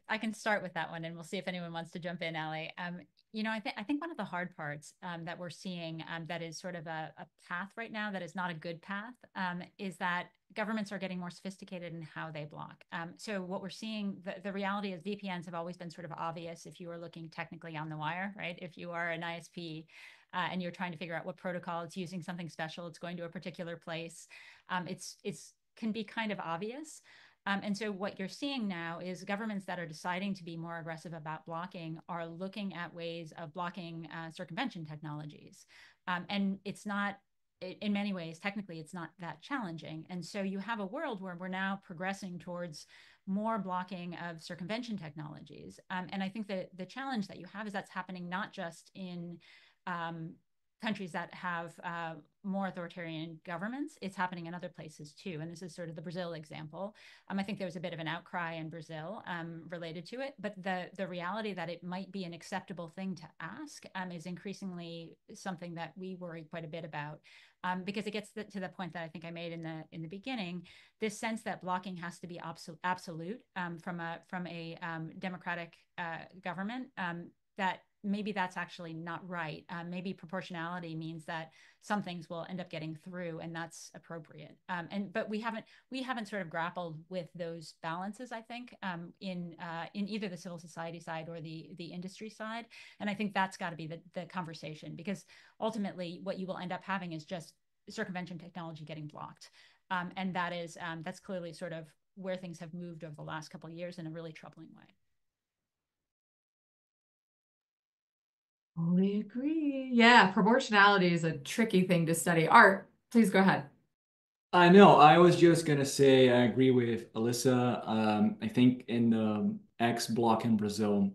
Speaker 7: I can start with that one, and we'll see if anyone wants to jump in, Allie. I think one of the hard parts that we're seeing that is sort of a path right now that is not a good path is that governments are getting more sophisticated in how they block. So what we're seeing, the reality is VPNs have always been sort of obvious if you are looking technically on the wire, right? If you are an ISP and you're trying to figure out what protocol it's using something special, it's going to a particular place, it's can be kind of obvious. And so what you're seeing now is governments that are deciding to be more aggressive about blocking are looking at ways of blocking circumvention technologies. And it's not, in many ways, technically, it's not that challenging. And so you have a world where we're now progressing towards more blocking of circumvention technologies. And I think that the challenge that you have is that's happening not just in countries that have more authoritarian governments, it's happening in other places too. And this is sort of the Brazil example. I think there was a bit of an outcry in Brazil related to it, but the reality that it might be an acceptable thing to ask is increasingly something that we worry quite a bit about, because it gets to the point that I think I made in the beginning, this sense that blocking has to be absolute from a democratic government, that maybe that's actually not right. Maybe proportionality means that some things will end up getting through, and that's appropriate. But we haven't sort of grappled with those balances, I think, in either the civil society side or the industry side. And I think that's got to be the conversation, because ultimately what you will end up having is just circumvention technology getting blocked, and that's clearly sort of where things have moved over the last couple of years in a really troubling way.
Speaker 4: Totally agree. Yeah, proportionality is a tricky thing to study. Art, please go ahead.
Speaker 5: I know. I was just going to say I agree with Alissa. I think in the X block in Brazil,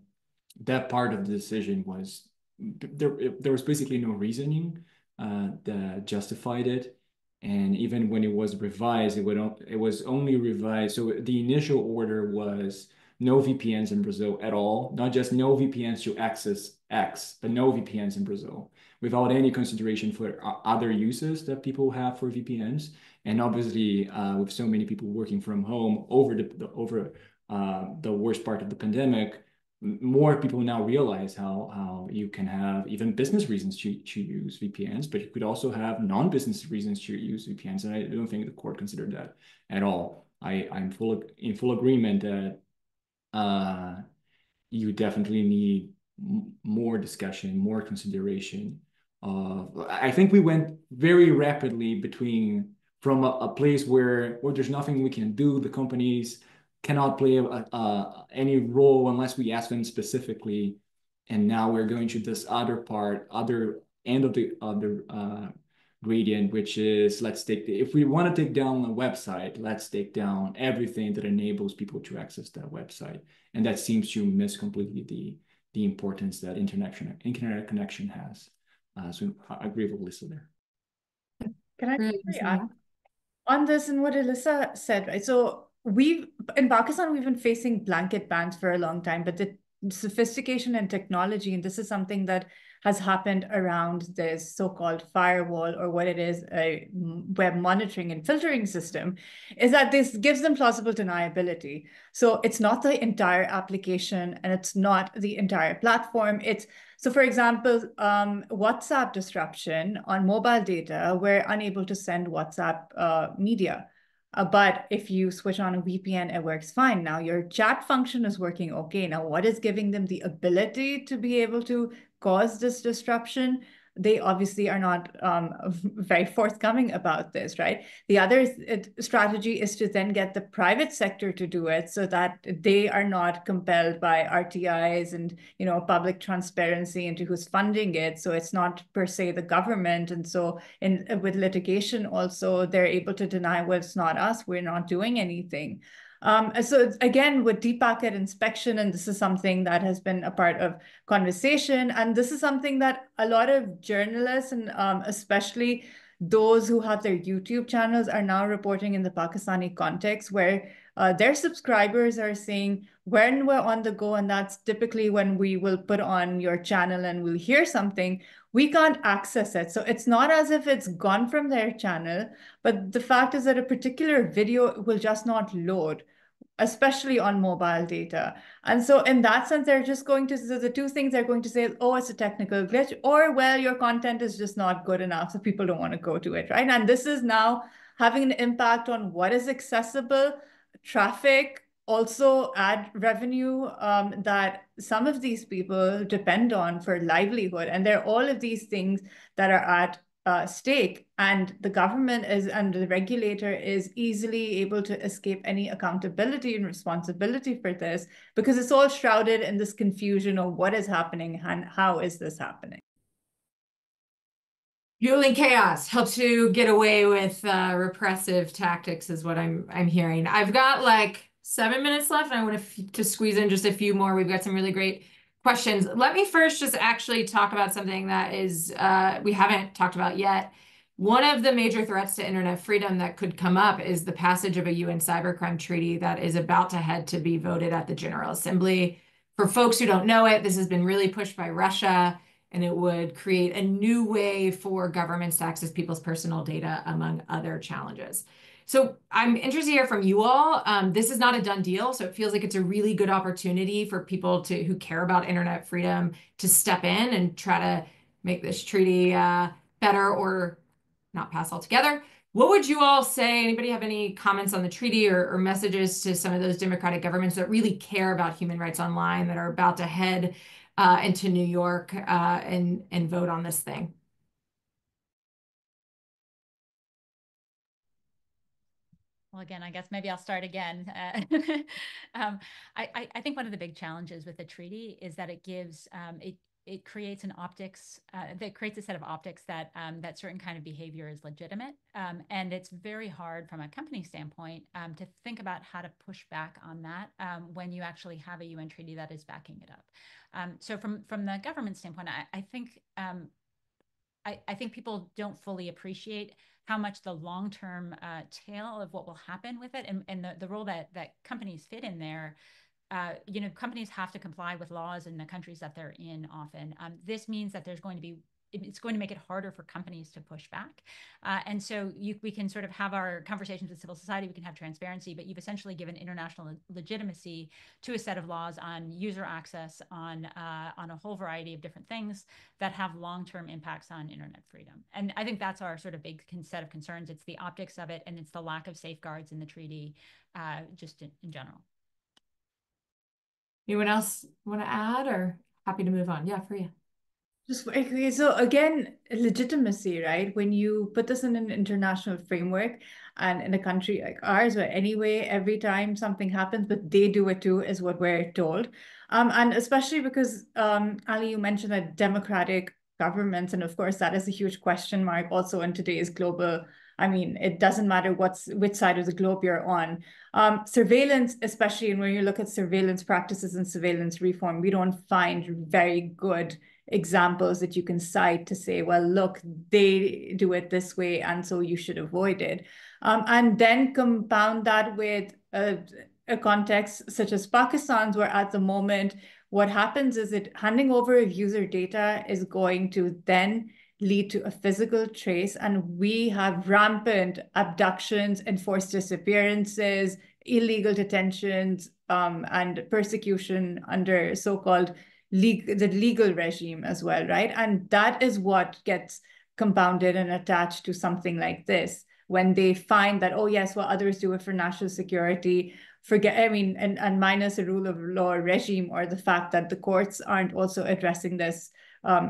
Speaker 5: that part of the decision was there was basically no reasoning that justified it. And even when it was revised, it was only revised. So the initial order was no VPNs in Brazil at all, not just no VPNs to access X, but no VPNs in Brazil, without any consideration for other uses that people have for VPNs. And obviously, with so many people working from home over the worst part of the pandemic, more people now realize how you can have even business reasons to use VPNs, but you could also have non-business reasons to use VPNs. And I don't think the court considered that at all. I'm in full agreement that you definitely need more discussion, more consideration. I think we went very rapidly from a place where there's nothing we can do. The companies cannot play any role unless we ask them specifically. And now we're going to this other end of the gradient, which is if we want to take down a website, let's take down everything that enables people to access that website. And that seems to miss completely the importance that internet connection has. So I agree with Alissa there.
Speaker 6: Can I add on this and what Alissa said, right? So in Pakistan, we've been facing blanket bans for a long time, but the sophistication in technology, and this is something that has happened around this so-called firewall, or what it is, a web monitoring and filtering system, is that this gives them plausible deniability. So it's not the entire application and it's not the entire platform. So for example, WhatsApp disruption on mobile data, we're unable to send WhatsApp media. But if you switch on a VPN, it works fine. Now your chat function is working okay. Now what is giving them the ability to be able to cause this disruption? They obviously are not very forthcoming about this, right? The other strategy is to then get the private sector to do it so that they are not compelled by RTIs and, you know, public transparency into who's funding it. So it's not per se the government. And so with litigation also, they're able to deny, well, it's not us, we're not doing anything. So again, with deep packet inspection, and this is something that has been a part of conversation, and this is something that a lot of journalists and especially those who have their YouTube channels are now reporting in the Pakistani context, where their subscribers are saying, when we're on the go, and that's typically when we will put on your channel and we'll hear something, we can't access it. So it's not as if it's gone from their channel, but the fact is that a particular video will just not load, especially on mobile data. And so in that sense, they're just going to, so the two things they're going to say, oh, it's a technical glitch, or, well, your content is just not good enough, so people don't want to go to it, right? And this is now having an impact on what is accessible, traffic, also ad revenue that some of these people depend on for livelihood. And there are all of these things that are at stake, and the government is, and the regulator is easily able to escape any accountability and responsibility for this, because it's all shrouded in this confusion of what is happening and how is this happening.
Speaker 4: Fueling chaos helps you get away with repressive tactics, is what I'm hearing. I've got like 7 minutes left, and I want to squeeze in just a few more. We've got some really great questions. Let me first just actually talk about something that is we haven't talked about yet. One of the major threats to internet freedom that could come up is the passage of a UN cybercrime treaty that is about to head to be voted at the General Assembly. For folks who don't know it, this has been really pushed by Russia, and it would create a new way for governments to access people's personal data, among other challenges. So I'm interested to hear from you all. This is not a done deal, so it feels like it's a really good opportunity for people who care about internet freedom to step in and try to make this treaty better or not pass altogether. What would you all say? Anybody have any comments on the treaty or messages to some of those democratic governments that really care about human rights online, that are about to head into New York and vote on this thing?
Speaker 7: Well, again, I guess maybe I'll start again. I think one of the big challenges with the treaty is that it gives it creates an optics that creates a set of optics that that certain kind of behavior is legitimate, and it's very hard from a company standpoint to think about how to push back on that when you actually have a UN treaty that is backing it up. So from the government standpoint, I think people don't fully appreciate how much the long-term tail of what will happen with it, and the role that companies fit in there. You know, companies have to comply with laws in the countries that they're in often. This means that it's going to make it harder for companies to push back. And so we can sort of have our conversations with civil society, we can have transparency, but you've essentially given international legitimacy to a set of laws on user access, on a whole variety of different things that have long-term impacts on internet freedom. And I think that's our sort of big set of concerns. It's the optics of it, and it's the lack of safeguards in the treaty, just in general.
Speaker 4: Anyone else want to add, or happy to move on? Yeah, Farieha.
Speaker 6: Just okay, so again, legitimacy, right? When you put this in an international framework, and in a country like ours, where anyway, every time something happens, but they do it too, is what we're told. And especially because, Ali, you mentioned that democratic governments, and of course, that is a huge question mark also in today's global. I mean, it doesn't matter which side of the globe you're on. Surveillance, especially, and when you look at surveillance practices and surveillance reform, we don't find very good examples that you can cite to say, well, look, they do it this way, and so you should avoid it. And then compound that with a context such as Pakistan's, where at the moment what happens is that handing over of user data is going to then lead to a physical trace, and we have rampant abductions, enforced disappearances, illegal detentions, and persecution under so-called the legal regime as well, right? And that is what gets compounded and attached to something like this. When they find that, oh yes, well, others do it for national security, and minus a rule of law regime, or the fact that the courts aren't also addressing this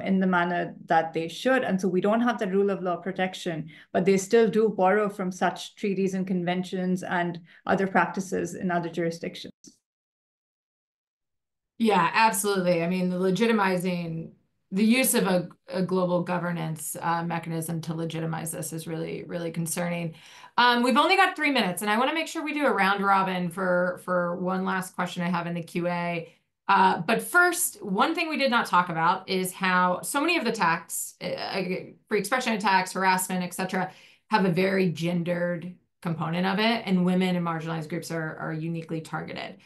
Speaker 6: in the manner that they should. And so we don't have the rule of law protection, but they still do borrow from such treaties and conventions and other practices in other jurisdictions.
Speaker 4: Yeah, absolutely. I mean, legitimizing the use of a global governance mechanism to legitimize this is really, really concerning. We've only got 3 minutes, and I want to make sure we do a round robin for one last question I have in the QA. But first, one thing we did not talk about is how so many of the attacks, free expression attacks, harassment, et cetera, have a very gendered component of it, and women and marginalized groups are uniquely targeted.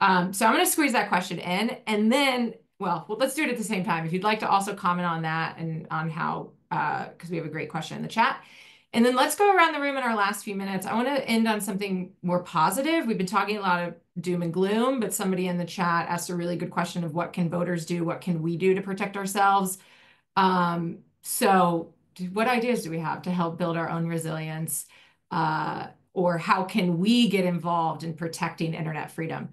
Speaker 4: So I'm going to squeeze that question in, and then, well, let's do it at the same time. If you'd like to also comment on that and on how, because we have a great question in the chat. And then let's go around the room in our last few minutes. I want to end on something more positive. We've been talking a lot of doom and gloom, but somebody in the chat asked a really good question of what can voters do? What can we do to protect ourselves? So what ideas do we have to help build our own resilience? Or how can we get involved in protecting internet freedom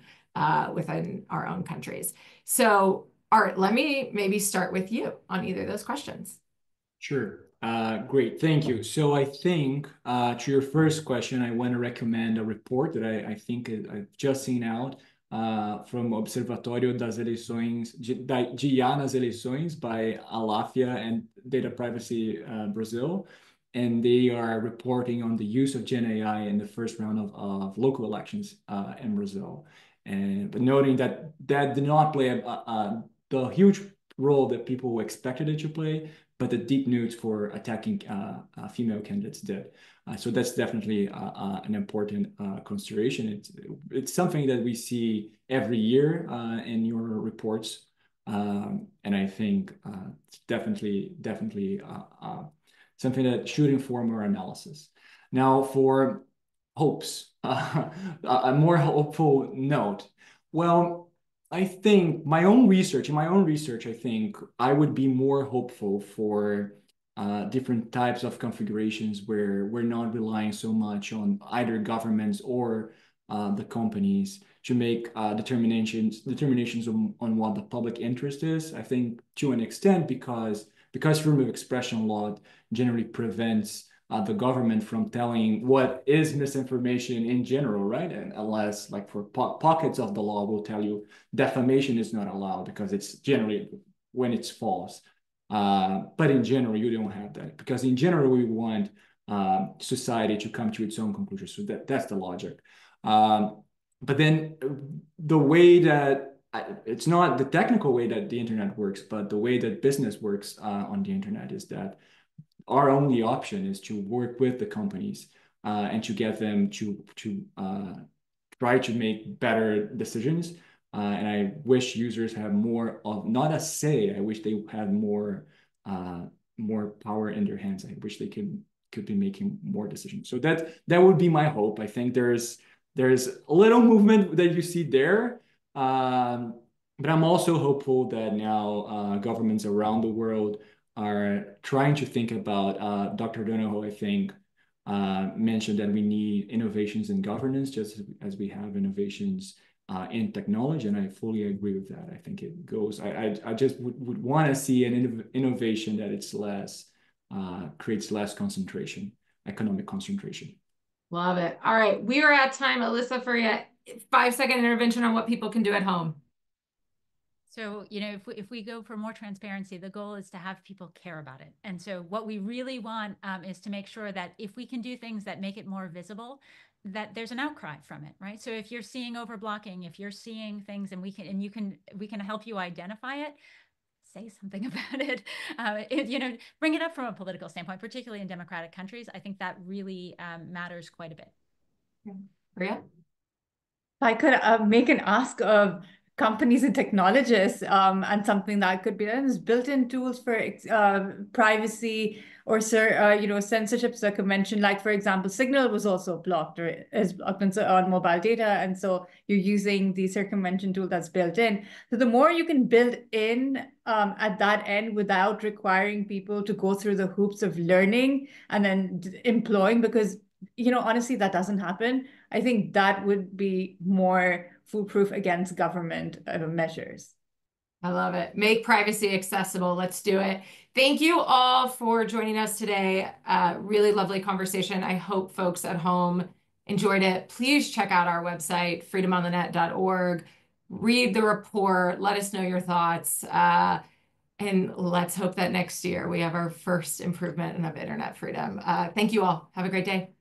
Speaker 4: within our own countries? So, Art, let me maybe start with you on either of those questions.
Speaker 5: Sure. Great. Thank you. So I think to your first question, I want to recommend a report that I think I've just seen out from Observatório das Eleições, de IA nas Eleições by Alafia and Data Privacy Brazil. And they are reporting on the use of Gen AI in the first round of local elections in Brazil. But noting that did not play the huge role that people expected it to play, but the deep nukes for attacking female candidates did. So that's definitely an important consideration. It's something that we see every year in your reports, and I think it's definitely something that should inform our analysis. Now, for hopes, a more hopeful note. Well, I think in my own research, I think I would be more hopeful for different types of configurations where we're not relying so much on either governments or the companies to make determinations on what the public interest is. I think to an extent because freedom of expression law generally prevents the government from telling what is misinformation in general, right? And unless, like, for pockets of the law will tell you defamation is not allowed because it's generally when it's false. But in general, you don't have that, because in general, we want society to come to its own conclusions. So that's the logic. But then the way that it's not the technical way that the internet works, but the way that business works on the internet is that our only option is to work with the companies and to get them to try to make better decisions. And I wish users have more of, not a say, I wish they had more power in their hands. I wish they could be making more decisions. So that would be my hope. I think there's a little movement that you see there. But I'm also hopeful that now governments around the world are trying to think about, Dr. Donahoe, I think, mentioned that we need innovations in governance, just as we have innovations in technology, and I fully agree with that. I think it goes, I just would want to see an innovation that it's less, creates less concentration, economic concentration.
Speaker 4: Love it. All right, we are at time. Alissa, for you, 5-second intervention on what people can do at home.
Speaker 7: So, if we go for more transparency, the goal is to have people care about it. And so what we really want is to make sure that if we can do things that make it more visible, that there's an outcry from it, right? So if you're seeing overblocking, if you're seeing things and we can help you identify it, say something about it. Bring it up from a political standpoint, particularly in democratic countries. I think that really matters quite a bit.
Speaker 4: Farieha?
Speaker 6: I could make an ask of companies and technologists, and something that could be done is built-in tools for privacy or censorship circumvention. Like, for example, Signal was also blocked or is blocked on mobile data, and so you're using the circumvention tool that's built in. So the more you can build in at that end without requiring people to go through the hoops of learning and then employing, because honestly, that doesn't happen. I think that would be more foolproof against government measures.
Speaker 4: I love it. Make privacy accessible. Let's do it. Thank you all for joining us today. Really lovely conversation. I hope folks at home enjoyed it. Please check out our website, freedomonthenet.org. Read the report. Let us know your thoughts. And let's hope that next year we have our first improvement of internet freedom. Thank you all. Have a great day.